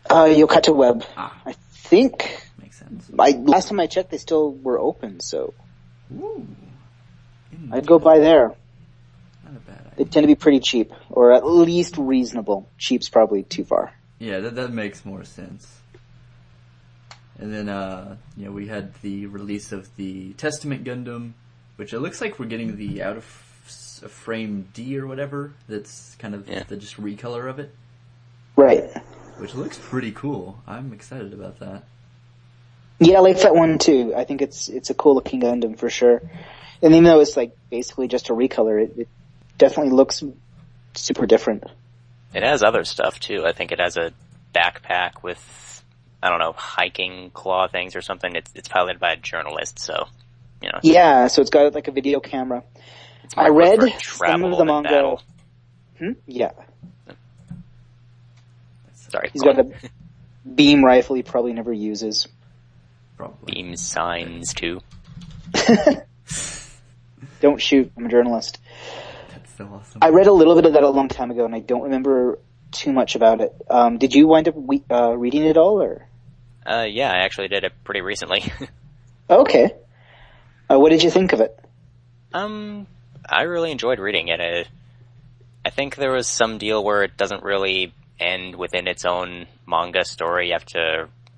Yokata Web. I think. Makes sense. Last time I checked, they still were open, so. Ooh. I'd go by there. Not a bad idea. They tend to be pretty cheap, or at least reasonable. Cheap's probably too far. Yeah, that makes more sense. And then, we had the release of the Testament Gundam, which it looks like we're getting the out of frame D or whatever. That's kind of the just recolor of it. Right. Which looks pretty cool. I'm excited about that. Yeah, I like that one too. I think it's a cool looking Gundam for sure. And even though it's like basically just a recolor, it definitely looks super different. It has other stuff too. I think it has a backpack with, I don't know, hiking claw things or something. It's piloted by a journalist, so, you know. Yeah, so it's got like a video camera. I read some of the manga. Yeah. Sorry. He's got a beam rifle he probably never uses. Probably. Beam signs too. Don't shoot, I'm a journalist. That's so awesome. I read a little bit of that a long time ago, and I don't remember too much about it. Did you wind up reading it all, or? Yeah, I actually did it pretty recently. Okay. What did you think of it? I really enjoyed reading it. I think there was some deal where it doesn't really end within its own manga story.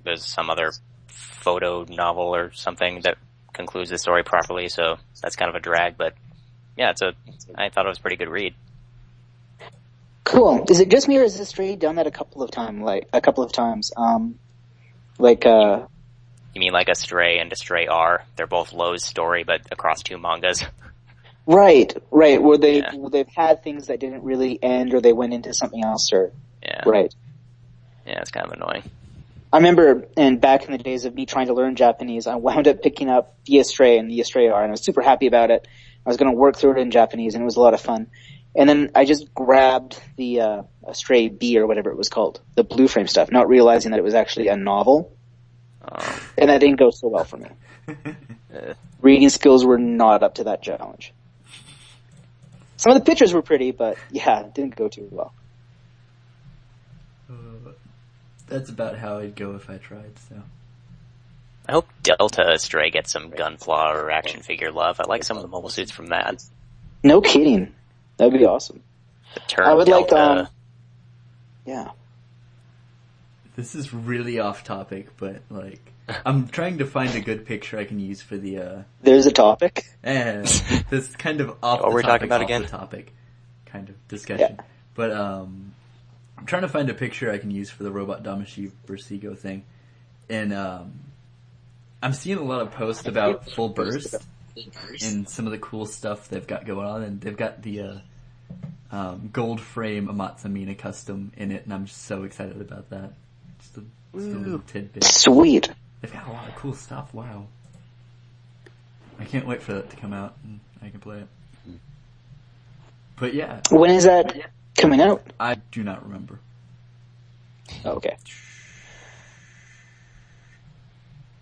There's some other photo novel or something that concludes the story properly, so that's kind of a drag, but yeah, I thought it was a pretty good read. Cool. Is it just me, or has Stray done that a couple of times? You mean like Astray and Astray R? They're both Lowe's story, but across two mangas. Right. Where they've had things that didn't really end, or they went into something else, or right. Yeah, it's kind of annoying. I remember, and back in the days of me trying to learn Japanese, I wound up picking up the Astray and the Astray R, and I was super happy about it. I was going to work through it in Japanese, and it was a lot of fun. And then I just grabbed the Astray B, or whatever it was called, the blue frame stuff, not realizing that it was actually a novel. And that didn't go so well for me. Reading skills were not up to that challenge. Some of the pictures were pretty, but yeah, it didn't go too well. That's about how I'd go if I tried, so. I hope Delta Astray gets some Gunpla or action figure love. I like some of the mobile suits from that. No kidding. That'd be awesome. The term I would Delta. Yeah. This is really off topic, but like, I'm trying to find a good picture I can use for the, There's a topic? This kind of off what the we're topic, talking about off again? the topic kind of discussion. Yeah. But, I'm trying to find a picture I can use for the Robot Damashi Bersigo thing. And, I'm seeing a lot of posts about Full Burst and some of the cool stuff they've got going on, and they've got the, gold frame Amatsamina custom in it, and I'm just so excited about that. Just a little tidbit. Sweet. They've got a lot of cool stuff, wow. I can't wait for that to come out, and I can play it. But yeah. When is that coming out? I do not remember. Oh, okay.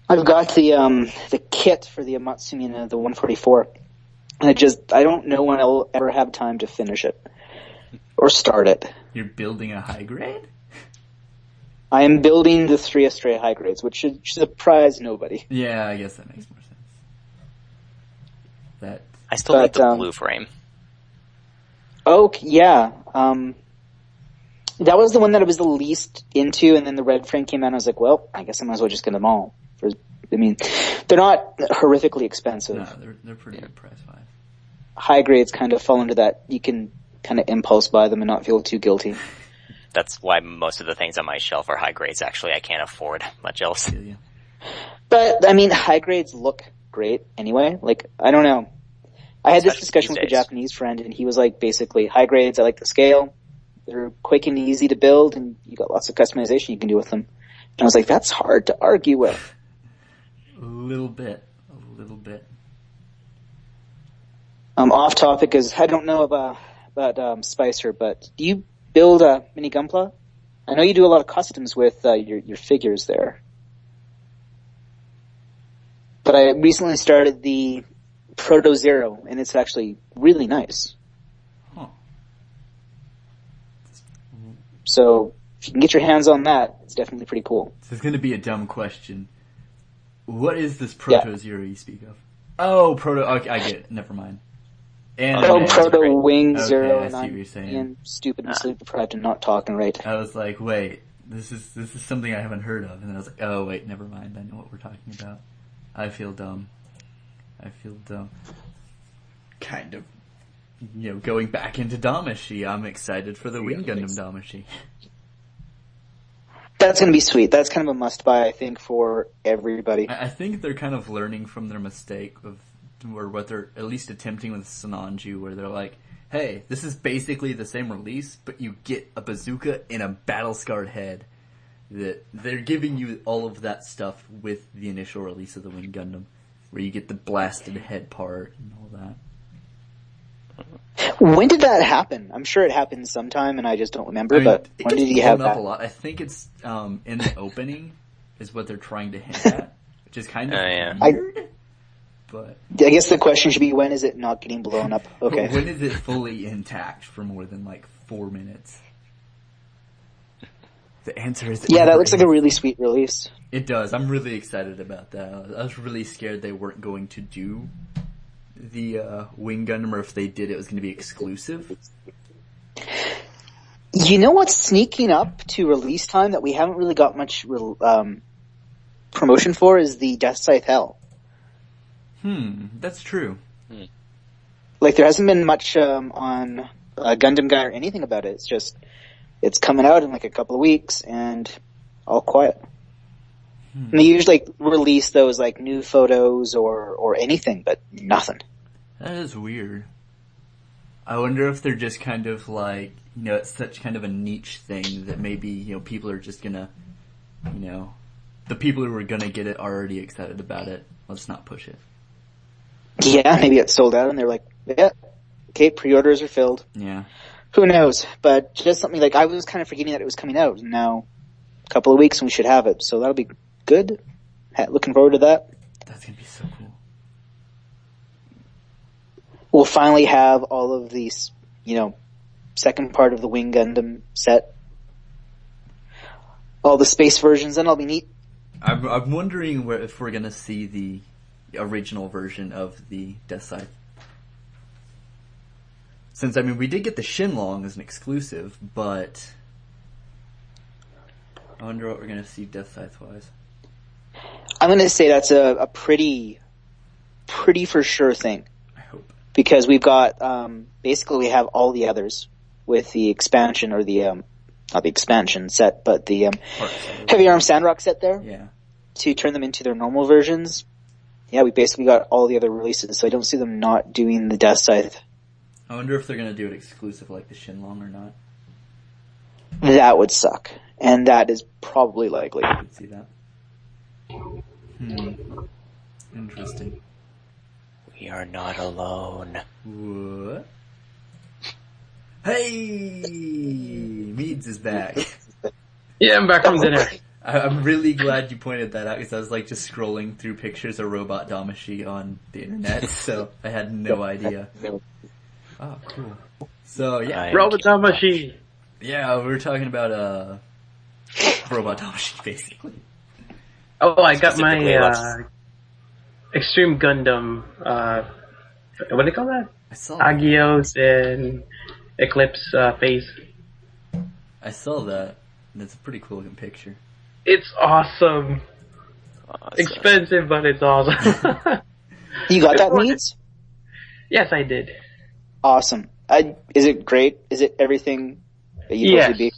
I've got the kit for the Amatsumina, the 144. And I don't know when I'll ever have time to finish it. Or start it. You're building a high grade? I am building the 3 Astray high grades, which should surprise nobody. Yeah, I guess that makes more sense. I still like the blue frame. Oh, yeah. That was the one that I was the least into, and then the red frame came out, and I was like, well, I guess I might as well just get them all. They're not horrifically expensive. No, they're pretty good price-wise. High grades kind of fall into that. You can kind of impulse buy them and not feel too guilty. That's why most of the things on my shelf are high grades. Actually, I can't afford much else. Yeah. But, I mean, high grades look great anyway. Like, I don't know. I had this discussion with a Japanese friend, and he was like, basically, high grades, I like the scale. They're quick and easy to build, and you got lots of customization you can do with them. And I was like, that's hard to argue with. A little bit. Off topic is, I don't know about Spicer, but do you build a mini Gunpla? I know you do a lot of customs with your figures there. But I recently started the Proto Zero, and it's actually really nice. Huh. So, if you can get your hands on that, it's definitely pretty cool. This is going to be a dumb question. What is this Proto Zero you speak of? Oh, Proto... Okay, I get it. Never mind. Proto Wing okay, Zero, I and see what you're I'm saying. being stupid and sleep deprived and not talking right. I was like, wait, this is something I haven't heard of. And then I was like, oh, wait, never mind. I know what we're talking about. I feel dumb. Kind of, going back into Damashi. I'm excited for the Wing Gundam Damashi. That's going to be sweet. That's kind of a must-buy, I think, for everybody. I think they're kind of learning from their mistake or what they're at least attempting with Sinanju, where they're like, hey, this is basically the same release, but you get a bazooka and a battle-scarred head. That they're giving you all of that stuff with the initial release of the Wing Gundam, where you get the blasted head part and all that. When did that happen? I'm sure it happened sometime, and I just don't remember. But when did he have that? A lot. I think it's in the opening is what they're trying to hint at, which is kind of weird. But I guess the question should be, when is it not getting blown up? Okay. When is it fully intact for more than 4 minutes? The answer is that looks like a really sweet release. It does. I'm really excited about that. I was really scared they weren't going to do the Wing Gundam, or if they did, it was going to be exclusive. You know what's sneaking up to release time that we haven't really got much promotion for is the Death Scythe Hell. That's true. There hasn't been much on Gundam Guy or anything about it. It's just, it's coming out in a couple of weeks and all quiet. And they usually release those new photos or anything, but nothing. That is weird. I wonder if they're just kind of it's such kind of a niche thing that maybe, people are just gonna, the people who are gonna get it are already excited about it. Let's not push it. Yeah, maybe it's sold out and they're yeah, okay, pre-orders are filled. Yeah. Who knows? But just something I was kind of forgetting that it was coming out, and now a couple of weeks and we should have it. So that'll be good. Looking forward to that. That's gonna be so cool. We'll finally have all of these, second part of the Wing Gundam set. All the space versions, and that'll be neat. I'm wondering if we're gonna see the original version of the Death Scythe. Since, we did get the Shinlong as an exclusive, but I wonder what we're going to see Death Scythe-wise. I'm going to say that's a pretty for sure thing. I hope. Because we've got, basically we have all the others with the expansion, or the, not the expansion set, but the Heavy Arm Sandrock set there. Yeah. To turn them into their normal versions. Yeah, we basically got all the other releases, so I don't see them not doing the Death Scythe. I wonder if they're going to do it exclusive like the Shinlong or not. That would suck. And that is probably likely. I could see that. Interesting. We are not alone. What? Hey! Meads is back. Yeah, I'm back from dinner. I'm really glad you pointed that out, because I was just scrolling through pictures of Robot Damashi on the internet, so I had no idea. Oh, cool. So, yeah. Robot Damashi! Yeah, we were talking about Robot Damashi, basically. Oh, I got my Extreme Gundam, what do they call that? I saw Agios and Eclipse phase. I saw that. That's a pretty cool looking picture. It's awesome. Expensive, but it's awesome. You got that, Meads? Yes, I did. Awesome. Is it great? Is it everything that you'd hope to be?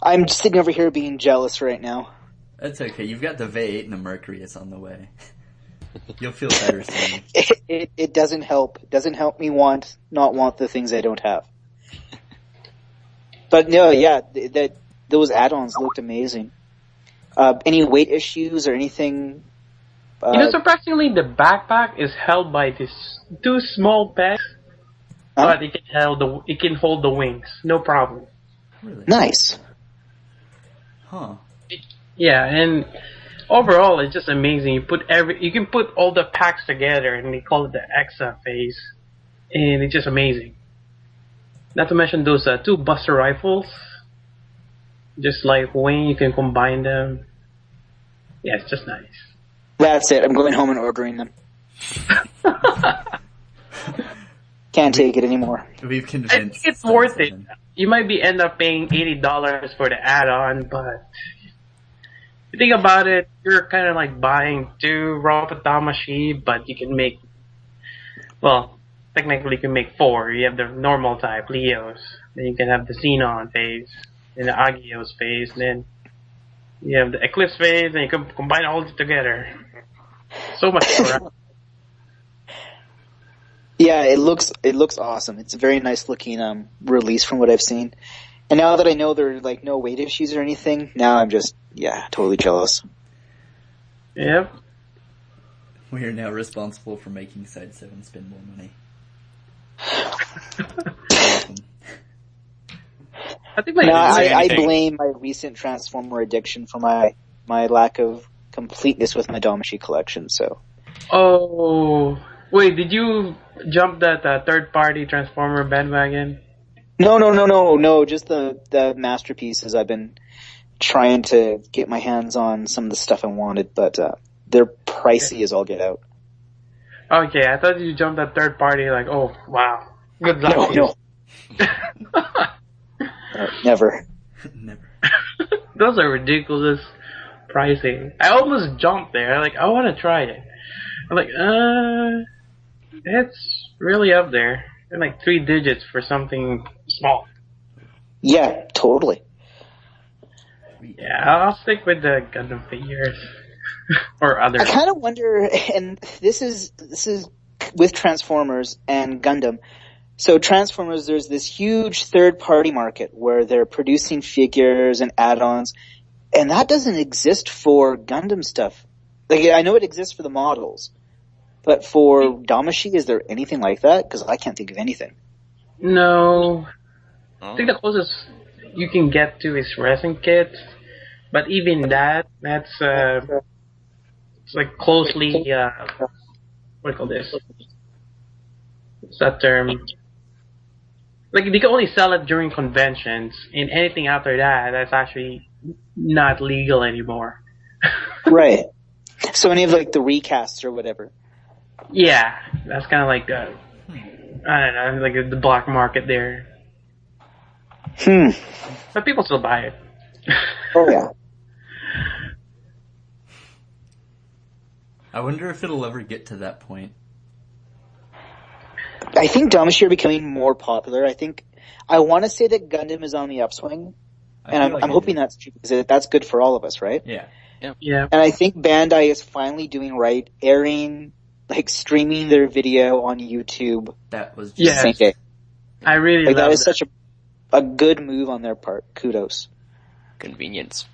I'm sitting over here being jealous right now. That's okay. You've got the V8 and the Mercury on the way. You'll feel better soon. It doesn't help. It doesn't help me not want the things I don't have. But no, yeah, those add-ons looked amazing. Any weight issues or anything? Surprisingly, the backpack is held by these two small pegs, but it can hold the wings, no problem. Really? Nice. Huh. Yeah, and overall, it's just amazing. You can put all the packs together, and they call it the EXA phase, and it's just amazing. Not to mention those two Buster rifles. Just like Wing, you can combine them. Yeah, it's just nice. That's it. I'm going home and ordering them. Can't take it anymore. We've convinced. I think it's worth it. You might end up paying $80 for the add-on, but if you think about it, you're kind of like buying two Robot Damashi, but you can make, well, technically you can make four. You have the normal type, Leos. Then you can have the Xenon phase, and the Agios phase, and then You have the Eclipse phase, and you can combine all this together. So much more. Yeah, it looks awesome. It's a very nice looking release from what I've seen. And now that I know there are like no weight issues or anything, now I'm just totally jealous. Yep. We are now responsible for making Side 7 spend more money. I think I blame my recent Transformer addiction for my lack of completeness with my Damashi collection. So. Oh, wait! Did you jump that third-party Transformer bandwagon? No. Just the masterpieces. I've been trying to get my hands on some of the stuff I wanted, but they're pricey as all get out. Okay, I thought you jumped that third-party. Like, oh wow, good luck. No. Never. Those are ridiculous pricing. I almost jumped there. Like, I want to try it. I'm like, it's really up there. They're like 3 digits for something small. Yeah, totally. Yeah, I'll stick with the Gundam figures or other. I kind of wonder, and this is with Transformers and Gundam. So Transformers, there's this huge third-party market where they're producing figures and add-ons, and that doesn't exist for Gundam stuff. Like, I know it exists for the models, but for Damashi, is there anything like that? Because I can't think of anything. No. I think the closest you can get to is resin kits, but even that's it's like closely what do you call this? What's that term? Like, they can only sell it during conventions, and anything after that, that's actually not legal anymore. Right. So any of, like, the recasts or whatever. Yeah, that's kind of like, I don't know, like the black market there. But people still buy it. Oh, yeah. I wonder if it'll ever get to that point. I think Damashi are becoming more popular. I want to say that Gundam is on the upswing, and I'm hoping that's true because that's good for all of us, right? Yeah. Yeah. And I think Bandai is finally doing right, streaming their video on YouTube. That was just the same day. I really love that is such a good move on their part. Kudos. Convenience.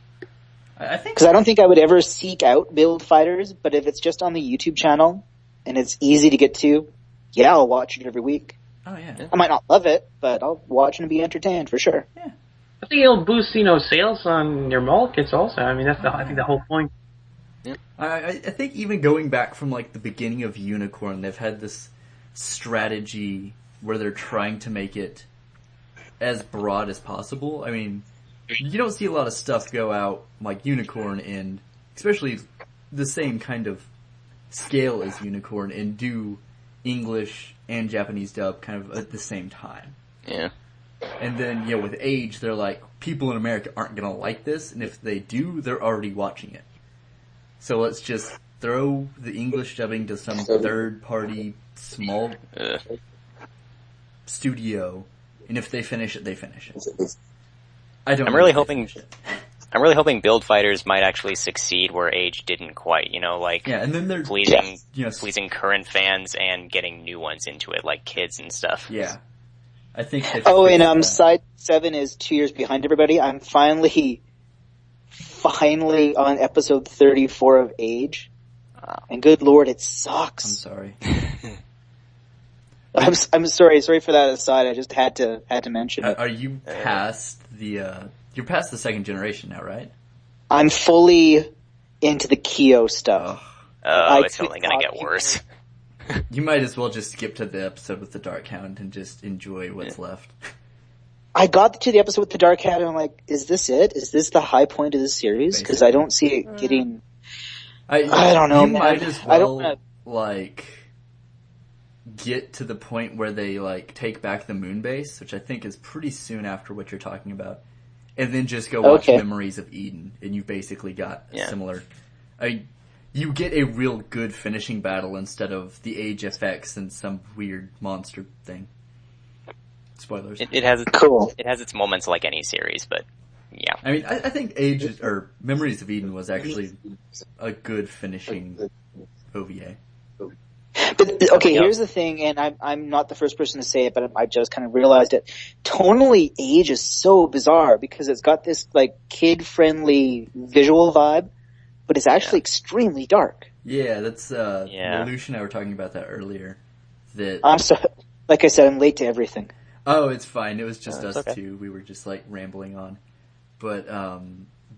I think because I don't think I would ever seek out Build Fighters, but if it's just on the YouTube channel and it's easy to get to, yeah, I'll watch it every week. Oh yeah. I might not love it, but I'll watch and be entertained for sure. Yeah. I think it'll boost, sales on your mall kits also. I mean, I think the whole point. Yeah. I think even going back from like the beginning of Unicorn, they've had this strategy where they're trying to make it as broad as possible. I mean, you don't see a lot of stuff go out like Unicorn and especially the same kind of scale as Unicorn and do English and Japanese dub kind of at the same time. Yeah. And then, with Age, they're like, people in America aren't gonna like this, and if they do, they're already watching it. So let's just throw the English dubbing to some third-party, small studio, and if they finish it, they finish it. I'm really hoping Build Fighters might actually succeed where Age didn't quite, and then they're pleasing current fans and getting new ones into it, like kids and stuff. Yeah. I think Side 7 is 2 years behind everybody. I'm finally on episode 34 of Age. And good lord, it sucks. I'm sorry. I'm sorry for that aside. I just had to mention it. Are you past you're past the second generation now, right? I'm fully into the Kyo stuff. It's only gonna get worse. You might as well just skip to the episode with the Dark Hound and just enjoy what's left. I got to the episode with the Dark Hound and I'm like, is this it? Is this the high point of the series? Because I don't see it getting... I don't know, you man. Might as well, get to the point where they, take back the moon base, which I think is pretty soon after what you're talking about, and then just go watch Memories of Eden, and you basically got a similar... You get a real good finishing battle instead of the Age FX and some weird monster thing. Spoilers. It has its moments like any series, but Yeah. I mean, I think Memories of Eden was actually a good finishing OVA. But okay, here's the thing, and I'm not the first person to say it, but I just kind of realized it. Tonally, Age is so bizarre because it's got this like kid-friendly visual vibe, but it's actually extremely dark. Yeah, that's Lelouch and I were talking about that earlier. That I'm sorry, like I said, I'm late to everything. Oh, it's fine. It was just us okay. two. We were just like rambling on. But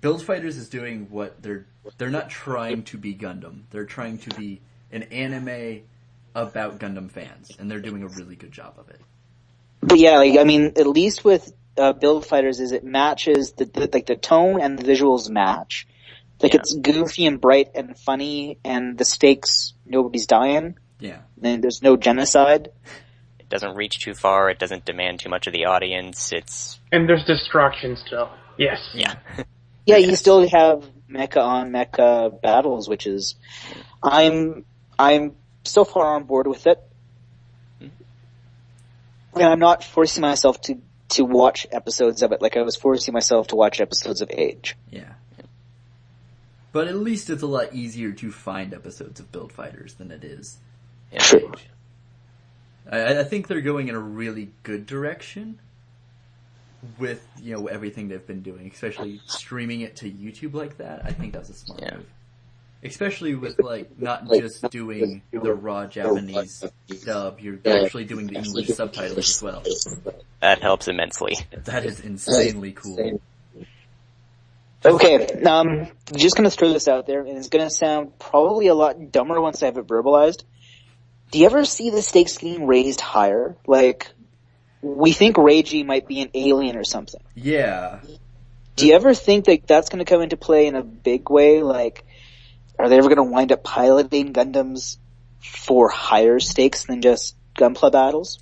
Build Fighters is doing what they're not trying to be Gundam. They're trying to be an anime about Gundam fans, and they're doing a really good job of it. But yeah, like I mean, at least with Build Fighters, is it matches the tone and the visuals match. Like it's goofy and bright and funny, and the stakes, nobody's dying. Yeah, and there's no genocide. It doesn't reach too far. It doesn't demand too much of the audience. And there's destruction still. Yes. Yeah. Yeah, you still have mecha on mecha battles, which is, I'm so far on board with it. And I'm not forcing myself to watch episodes of it like I was forcing myself to watch episodes of Age. Yeah. But at least it's a lot easier to find episodes of Build Fighters than it is in True. Age. I think they're going in a really good direction with, everything they've been doing, especially streaming it to YouTube like that. I think that's a smart move. Especially with, not just doing the raw Japanese dub, you're actually doing the English subtitles as well. That helps immensely. That is insanely cool. Okay, just gonna throw this out there, and it's gonna sound probably a lot dumber once I have it verbalized. Do you ever see the stakes getting raised higher? Like, we think Reiji might be an alien or something. Yeah. Do you ever think that that's gonna come into play in a big way? Like, are they ever gonna wind up piloting Gundams for higher stakes than just Gunpla battles?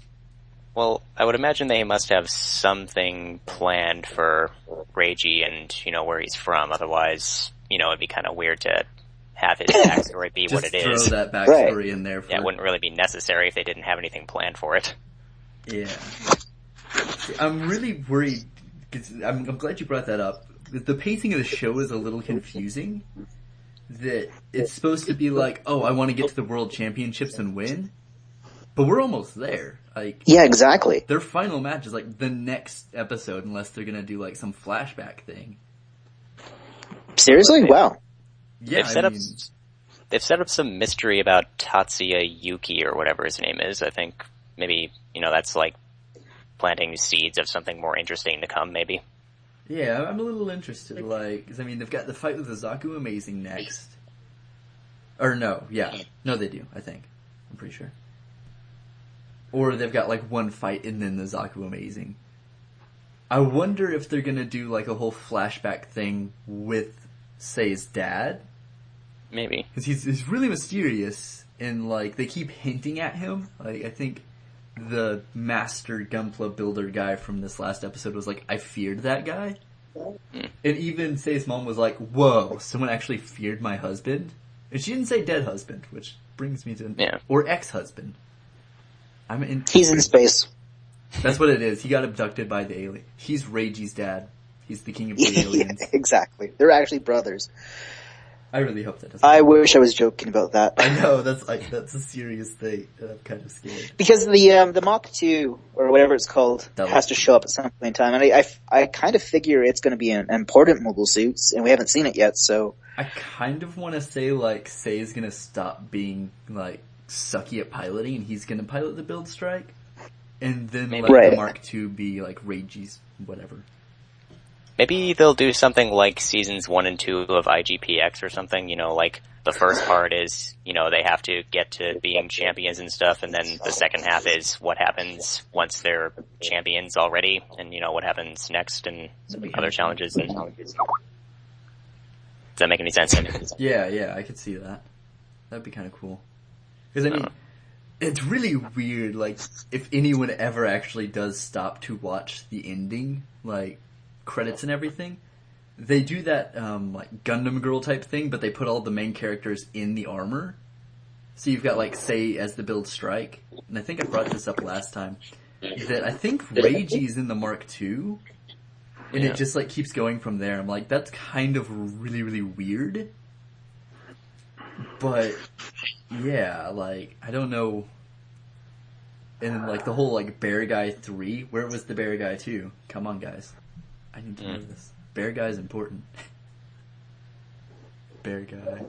Well, I would imagine they must have something planned for Reiji and, where he's from. Otherwise, it'd be kind of weird to have his backstory be what it is. Just throw that backstory in there. Yeah, it wouldn't really be necessary if they didn't have anything planned for it. Yeah. I'm really worried. I'm glad you brought that up. The pacing of the show is a little confusing. That it's supposed to be like, oh, I want to get to the World Championships and win. But we're almost there. Yeah, exactly. Their final match is the next episode, unless they're gonna do some flashback thing. Seriously? Wow. Yeah, they've set up some mystery about Tatsuya Yuki or whatever his name is. I think maybe that's planting seeds of something more interesting to come. Maybe. Yeah, I'm a little interested. Because they've got the fight with the Zaku Amazing next. Or no, they do. I think I'm pretty sure. Or they've got one fight and then the Zaku Amazing. I wonder if they're gonna do a whole flashback thing with Sei's dad. Maybe. Because he's really mysterious and they keep hinting at him. I think the master Gunpla builder guy from this last episode was I feared that guy. And even Sei's mom was whoa, someone actually feared my husband? And she didn't say dead husband, which brings me to... Or ex-husband. He's in space. That's what it is. He got abducted by the alien. He's Reiji's dad. He's the king of the aliens. Exactly. They're actually brothers. I really hope that doesn't I wish I was joking about that. I know, that's a serious thing. I'm kind of scared. Because the Mach 2, or whatever it's called, has to show up at some point in time. And I kind of figure it's going to be an important mobile suit, and we haven't seen it yet, so... I kind of want to say, Sei's going to stop being, sucky at piloting, and he's going to pilot the Build Strike. And then the Mark II be Reiji's whatever. Maybe they'll do something like seasons 1 and 2 of IGPX or something, the first part is, they have to get to being champions and stuff, and then the second half is what happens once they're champions already, and, what happens next, and other challenges. And does that make any sense? Yeah, I could see that. That'd be kind of cool. Because, it's really weird, if anyone ever actually does stop to watch the ending, credits and everything, they do that, Gundam Girl type thing, but they put all the main characters in the armor. So you've got, Sei as the Build Strike, and I think I brought this up last time, that I think Reiji's in the Mark II, And it just, like, keeps going from there. I'm like, that's kind of really, really weird. But, yeah, like, I don't know. And then, like, the whole, like, Bear Guy 3, where was the Bear Guy 2? Come on, guys. I need to know this. Bear Guy's important. Bear Guy.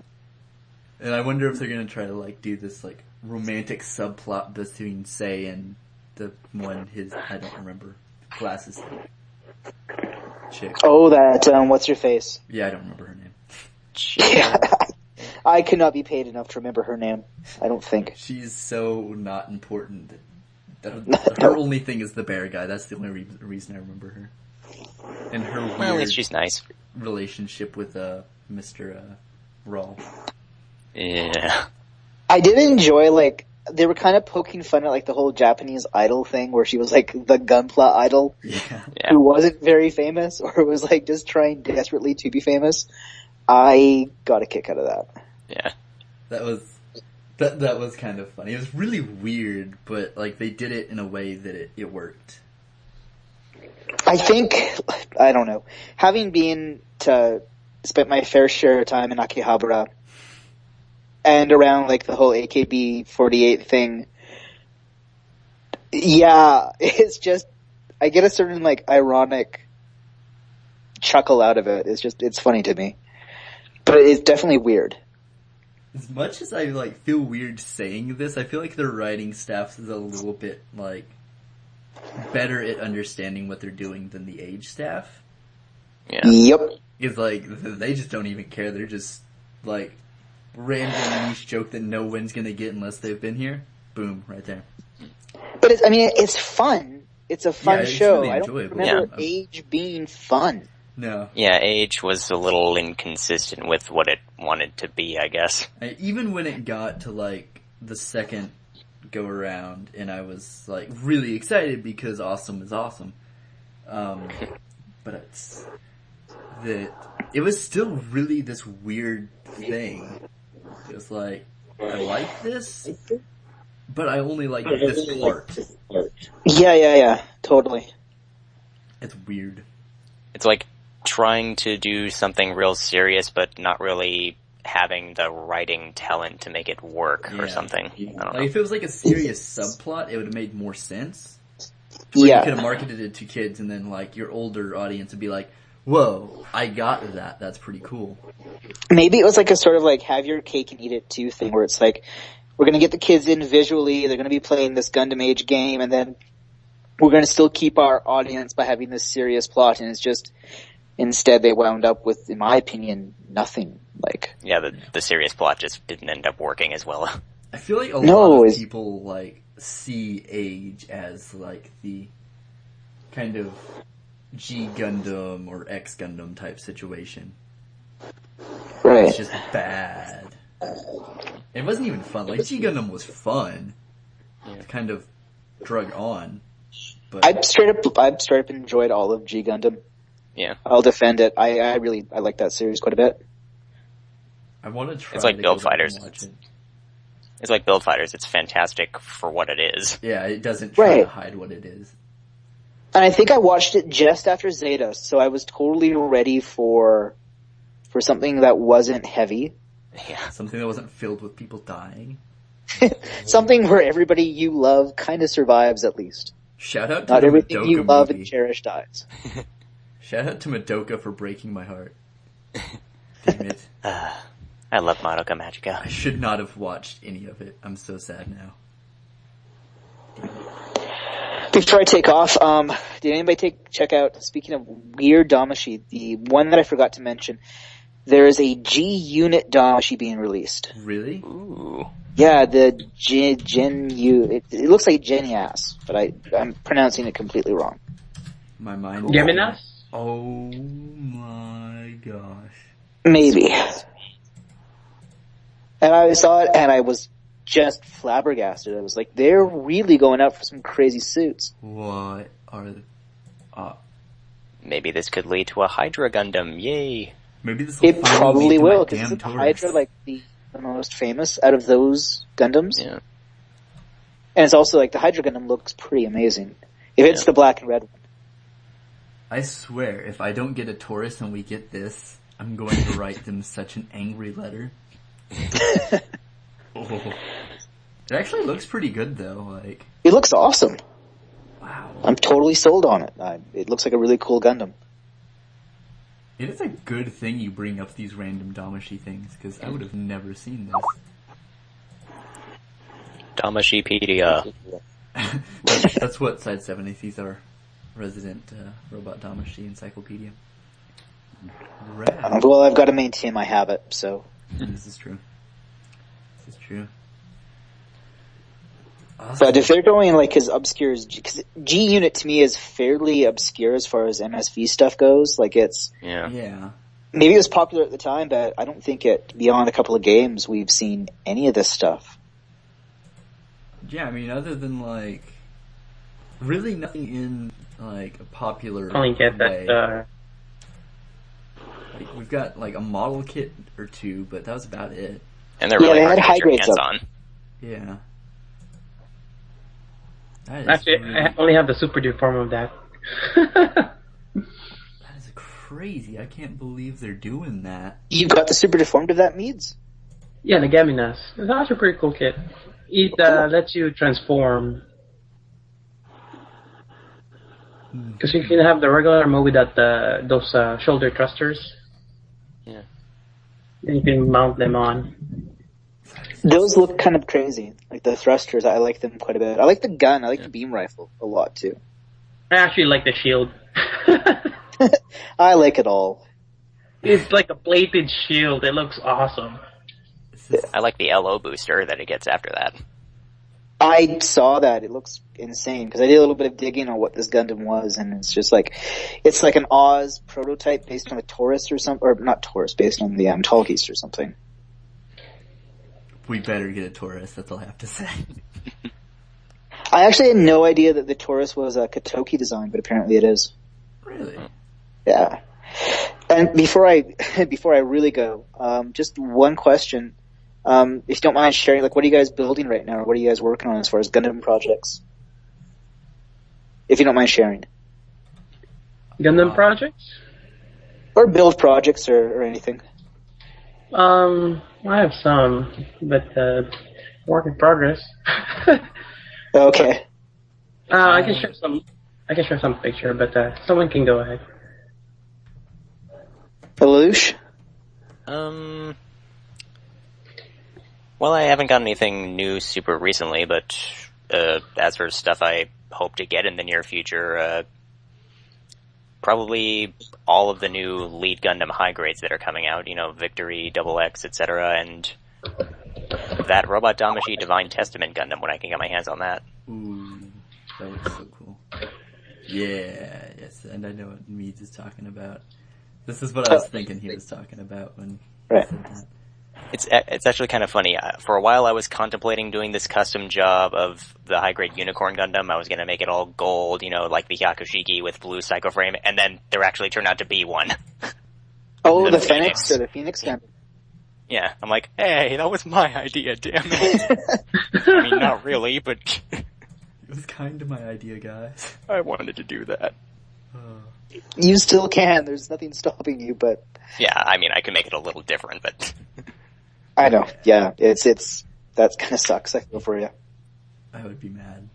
And I wonder if they're gonna try to, like, do this, like, romantic subplot between Sei and the one, I don't remember, glasses chick. Oh, that, what's her face? Yeah, I don't remember her name. Yeah. I could not be paid enough to remember her name, I don't think. She's so not important. Her only thing is the Bear Guy. That's the only reason I remember her. And her weird at least she's nice. relationship with Mr. Rawl. Yeah. I did enjoy, like, they were kind of poking fun at, like, the whole Japanese idol thing where she was, like, the Gunpla idol who wasn't very famous or was, like, just trying desperately to be famous. I got a kick out of that. Yeah. That was kind of funny. It was really weird, but, like, they did it in a way that it worked. I think, I don't know, having spent my fair share of time in Akihabara and around, like, the whole AKB48 thing, yeah, it's just, I get a certain, like, ironic chuckle out of it. It's funny to me. But it's definitely weird. As much as I, like, feel weird saying this, I feel like their writing staff is a little bit, like, better at understanding what they're doing than the Age staff. Yeah. Yep. It's like, they just don't even care. They're just, like, random niche joke that no one's gonna get unless they've been here. Boom, right there. But it's fun. It's a fun show. Really I don't remember Age being fun. No. Yeah, Age was a little inconsistent with what it wanted to be, I guess. Even when it got to, like, the second go around, and I was, like, really excited because awesome is awesome. But it was still really this weird thing. It was like, I like this, but I only like this part. Yeah, totally. It's weird. It's like trying to do something real serious, but not really having the writing talent to make it work or something. I don't know. Like, if it was like a serious subplot, it would have made more sense. Yeah. You could have marketed it to kids, and then, like, your older audience would be like, whoa, I got that. That's pretty cool. Maybe it was like a sort of like have your cake and eat it too thing where it's like, we're going to get the kids in visually, they're going to be playing this Gundam Age game, and then we're going to still keep our audience by having this serious plot, and it's just, instead they wound up with, in my opinion, nothing. Like, yeah, the serious plot just didn't end up working as well. I feel like a lot of people, like, see Age as, like, the kind of G Gundam or X Gundam type situation. Right. It's just bad. It wasn't even fun. Like, G Gundam was fun. It kind of drug on. But I've straight up enjoyed all of G Gundam. Yeah. I'll defend it. I like that series quite a bit. I want to try. It's like to Build Fighters. It's like Build Fighters. It's fantastic for what it is. Yeah, it doesn't try to hide what it is. And I think I watched it just after Zeta, so I was totally ready for something that wasn't heavy. Yeah. Something that wasn't filled with people dying. Something where everybody you love kind of survives, at least. Shout out to Not the everything Madoka you love movie. and cherish dies. Shout out to Madoka for breaking my heart. Damn it. I love Madoka Magica. I should not have watched any of it. I'm so sad now. Before I take off, did anybody check out, speaking of weird Damashi, the one that I forgot to mention, there is a G-Unit Damashi being released. Really? Ooh. Yeah, the Gen-U, it looks like Genias, but I'm pronouncing it completely wrong. My mind. Geminas? Oh my gosh. Maybe. And I saw it, and I was just flabbergasted. I was like, they're really going out for some crazy suits. What are Maybe this could lead to a Hydra Gundam. Yay. Maybe this will It probably will, because damn isn't the Taurus. Hydra like the most famous out of those Gundams? Yeah. And it's also like the Hydra Gundam looks pretty amazing. If it's the black and red one. I swear, if I don't get a Taurus and we get this, I'm going to write them such an angry letter. Oh. It actually looks pretty good, though. Like, it looks awesome. wow. I'm totally sold on it. It looks like a really cool Gundam. It is a good thing you bring up these random Damashi things, because I would have never seen this. Damashipedia. That's what Side 70 sees our resident robot Damashi encyclopedia. Rad. Well, I've got to maintain my habit, so... This is true. This is true. Awesome. But if they're going like as obscure as because G Unit to me is fairly obscure as far as MSV stuff goes. Like it's yeah. Maybe it was popular at the time, but I don't think it beyond a couple of games we've seen any of this stuff. Yeah, I mean, other than like really nothing in like a popular Only get way. that. Like, we've got like a model kit or two, but that was about it. And they're really they hard had to high get your grades hands up. on. Yeah. That is Actually, really, I only have the super deform of that. that is crazy. I can't believe they're doing that. You've got the super deformed of that Meads? Yeah, the Gaminas. It's actually a pretty cool kit. It lets you transform. Because you can have the regular mode without those shoulder thrusters. Yeah. And you can mount them on. Those look kind of crazy. Like the thrusters, I like them quite a bit. I like the gun. I like the beam rifle a lot too. I actually like the shield. I like it all. It's like a plated shield. It looks awesome. I like the LO booster that it gets after that. I saw that. It looks insane because I did a little bit of digging on what this Gundam was, and it's just like, it's like an Oz prototype based on a Taurus or something, or not Taurus, based on the Tallgeist or something. We better get a Taurus, that's all I have to say. I actually had no idea that the Taurus was a Katoki design, but apparently it is. Really? Yeah. And before I really go, just one question. If you don't mind sharing, like, what are you guys building right now, or what are you guys working on as far as Gundam projects? If you don't mind sharing. Gundam projects? Or build projects or anything. I have some, but work in progress. Okay. I can share some. I can share some picture, but someone can go ahead. Alush? Well, I haven't got anything new super recently, but as for stuff I hope to get in the near future, probably all of the new Lead Gundam high grades that are coming out, you know, Victory, Double X, etc., and that Robot Damashi Divine Testament Gundam when I can get my hands on that. Ooh, that looks so cool. Yeah, yes, and I know what Meads is talking about. This is what I was thinking he was talking about when he said that. It's actually kind of funny. For a while I was contemplating doing this custom job of the high-grade Unicorn Gundam. I was going to make it all gold, you know, like the Yakushiki with blue psychoframe, and then there actually turned out to be one. Oh, the Phoenix or the Phoenix Gundam. Yeah, I'm like, hey, that was my idea, damn it. I mean, not really, but... It was kind of my idea, guys. I wanted to do that. You still can. There's nothing stopping you, but... Yeah, I mean, I can make it a little different, but... I know. Yeah, it's that kind of sucks. I feel for you. I would be mad.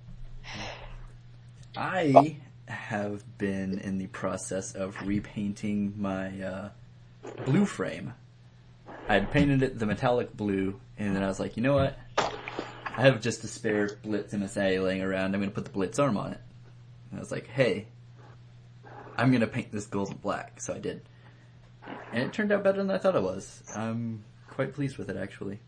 I have been in the process of repainting my blue frame. I had painted it the metallic blue, and then I was like, you know what? I have just a spare Blitz MSA laying around. I'm going to put the Blitz arm on it. And I was like, hey, I'm going to paint this gold black. So I did. And it turned out better than I thought it was. I'm quite pleased with it, actually.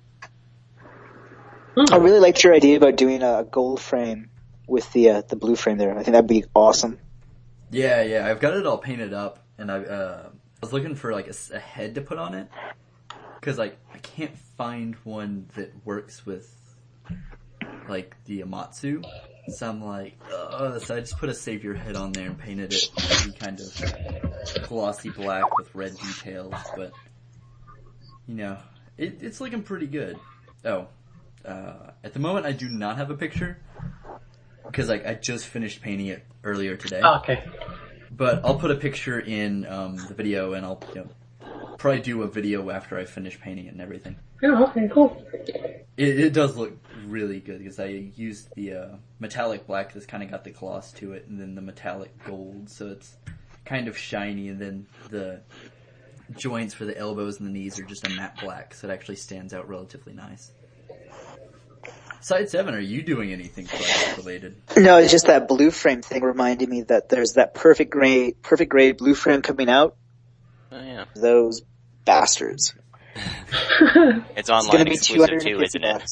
I really liked your idea about doing a gold frame with the blue frame there. I think that'd be awesome. Yeah, I've got it all painted up, and I was looking for like a head to put on it, because like I can't find one that works with like the Amatsu. So I'm like, so I just put a savior head on there and painted it to be kind of glossy black with red details, but you know, it's looking pretty good. At the moment I do not have a picture, because like I just finished painting it earlier today. Oh, okay. But I'll put a picture in the video, and I'll probably do a video after I finish painting it and everything. Yeah, okay, cool. It does look really good because I used the metallic black that's kind of got the gloss to it, and then the metallic gold, so it's kind of shiny, and then the joints for the elbows and the knees are just a matte black, so it actually stands out relatively nice. Side 7, are you doing anything project related? No, it's just that blue frame thing reminded me that there's that perfect gray blue frame coming out. Oh yeah. Those bastards. It's online exclusive too, isn't it?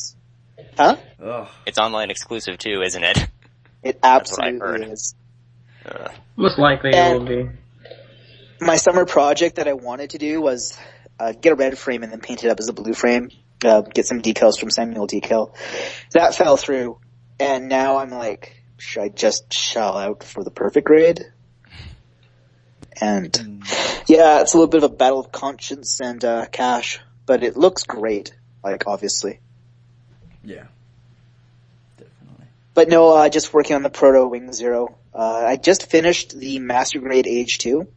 Huh? Ugh. It's online exclusive too, isn't it? It absolutely is. Most likely it will be. My summer project that I wanted to do was get a red frame and then paint it up as a blue frame. Get some decals from Samuel Decal. That fell through, and now I'm like, should I just shell out for the perfect grade? And yeah, it's a little bit of a battle of conscience and cash, but it looks great. Like, obviously. Yeah. Definitely. But no, just working on the Proto Wing Zero. I just finished the Master Grade Age 2.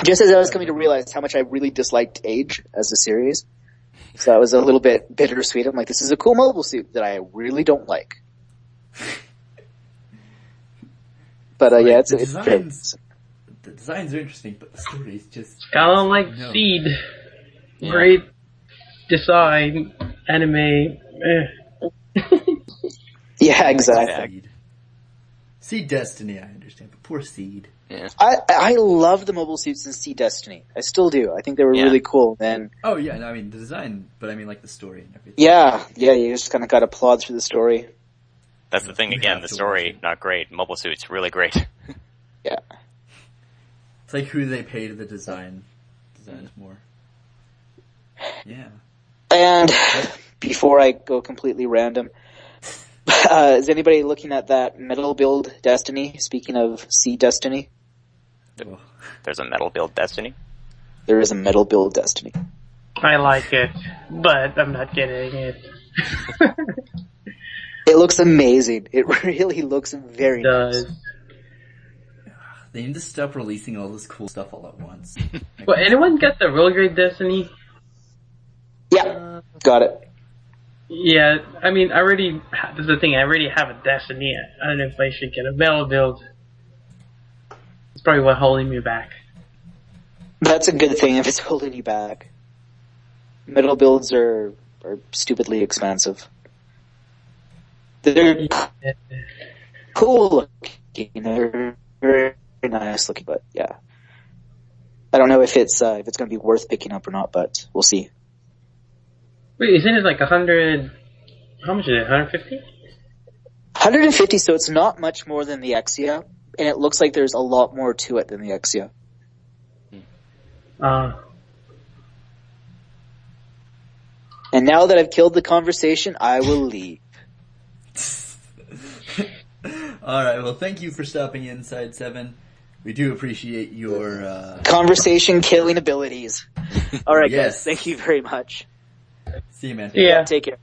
Just as I was coming to realize how much I really disliked Age as a series. So I was a little bit bittersweet. I'm like, this is a cool mobile suit that I really don't like. But yeah, it's great. The designs are interesting, but the story is just... It's kind of like Seed. Yeah. Great design, anime. Yeah, exactly. Seed Destiny, I understand, but poor Seed. Yeah. I love the mobile suits in Sea Destiny. I still do. I think they were really cool. And oh yeah, no, I mean the design, but I mean like the story and everything. Yeah, you just kind of got to plod through the story. That's the thing again. The story not great. Mobile suits really great. Yeah. It's like who they pay to the designs more. Yeah. And before I go completely random, is anybody looking at that metal build Destiny? Speaking of Sea Destiny. There's a metal build Destiny? There is a metal build Destiny. I like it, but I'm not getting it. It looks amazing. It really looks very nice. They need to stop releasing all this cool stuff all at once. Well, anyone get the real grade Destiny? Yeah, got it. Yeah, I mean, this is the thing, I already have a Destiny. I don't know if I should get a metal build. It's probably what's holding me back. That's a good thing if it's holding you back. Metal builds are stupidly expensive. They're cool looking. They're very nice looking, but yeah. I don't know if it's going to be worth picking up or not, but we'll see. Wait, isn't it like 100... How much is it, 150? 150, so it's not much more than the Exia, and it looks like there's a lot more to it than the Exia. And now that I've killed the conversation, I will leave. Alright, well thank you for stopping in, Side 7. We do appreciate your... conversation killing abilities. Alright guys, thank you very much. See you, man. Yeah. Take care.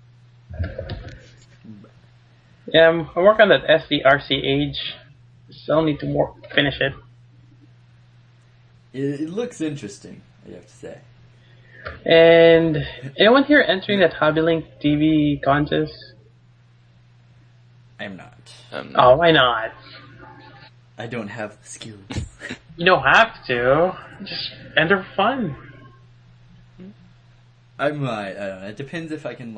Yeah, I'm working on that SDRC Age. Still need to finish it. It looks interesting, I have to say. And anyone here entering that HobbyLink TV contest? I'm not. Oh, why not? I don't have the skills. You don't have to. Just enter for fun. I might. I don't know. It depends if I can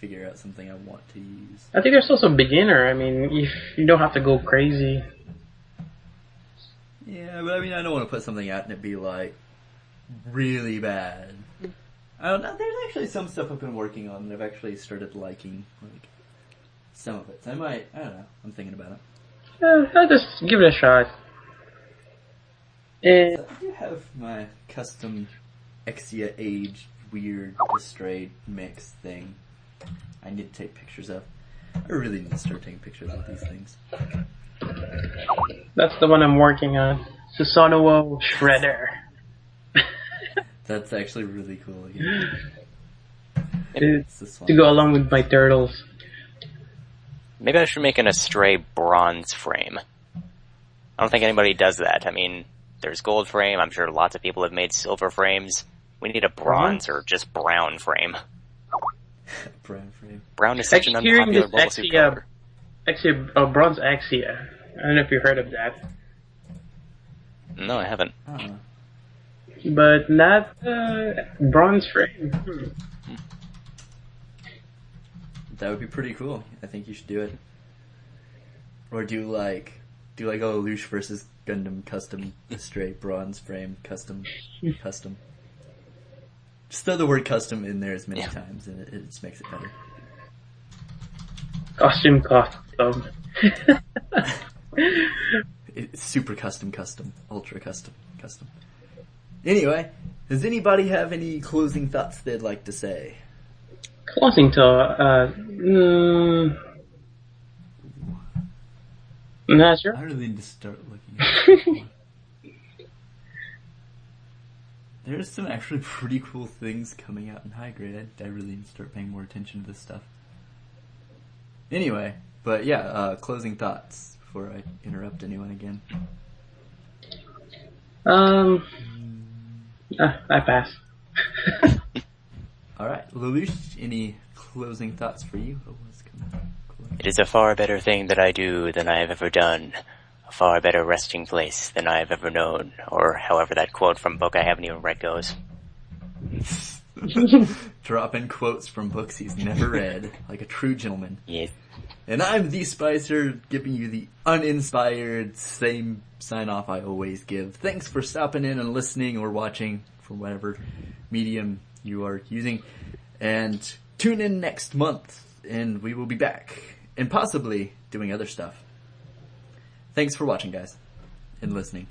figure out something I want to use. I think there's also beginner. I mean, you don't have to go crazy. Yeah, but I mean, I don't want to put something out and it be really bad. I don't know. There's actually some stuff I've been working on that I've actually started liking, some of it. So I might. I don't know. I'm thinking about it. I'll just give it a shot. And so I do have my custom Exia Age weird Astray mix thing I need to take pictures of. I really need to start taking pictures of these things. That's the one I'm working on. Susanoo Shredder. That's actually really cool. Yeah. To go along with my turtles. Maybe I should make an Astray bronze frame. I don't think anybody does that. I mean, there's gold frame. I'm sure lots of people have made silver frames. We need a bronze or just brown frame. Brown frame. Brown is such an unpopular mobile suit color. Actually, bronze Axia. I don't know if you've heard of that. No, I haven't. But not bronze frame. That would be pretty cool. I think you should do it. Or do like Lelouch versus Gundam custom straight bronze frame custom. Just throw the word custom in there as many times and it just makes it better. Custom. It's super custom, ultra custom. Anyway, does anybody have any closing thoughts they'd like to say? Closing thought, not sure. I really need to start looking at There's some actually pretty cool things coming out in high grade. I really need to start paying more attention to this stuff. Anyway, but yeah, closing thoughts before I interrupt anyone again. I pass. Alright, Lelouch, any closing thoughts for you? It is a far better thing that I do than I have ever done. A far better resting place than I have ever known. Or however that quote from book I haven't even read goes. Dropping quotes from books he's never read, like a true gentleman. Yes. And I'm the Spicer, giving you the uninspired same sign-off I always give. Thanks for stopping in and listening or watching from whatever medium you are using. And tune in next month, and we will be back. And possibly doing other stuff. Thanks for watching, guys, and listening.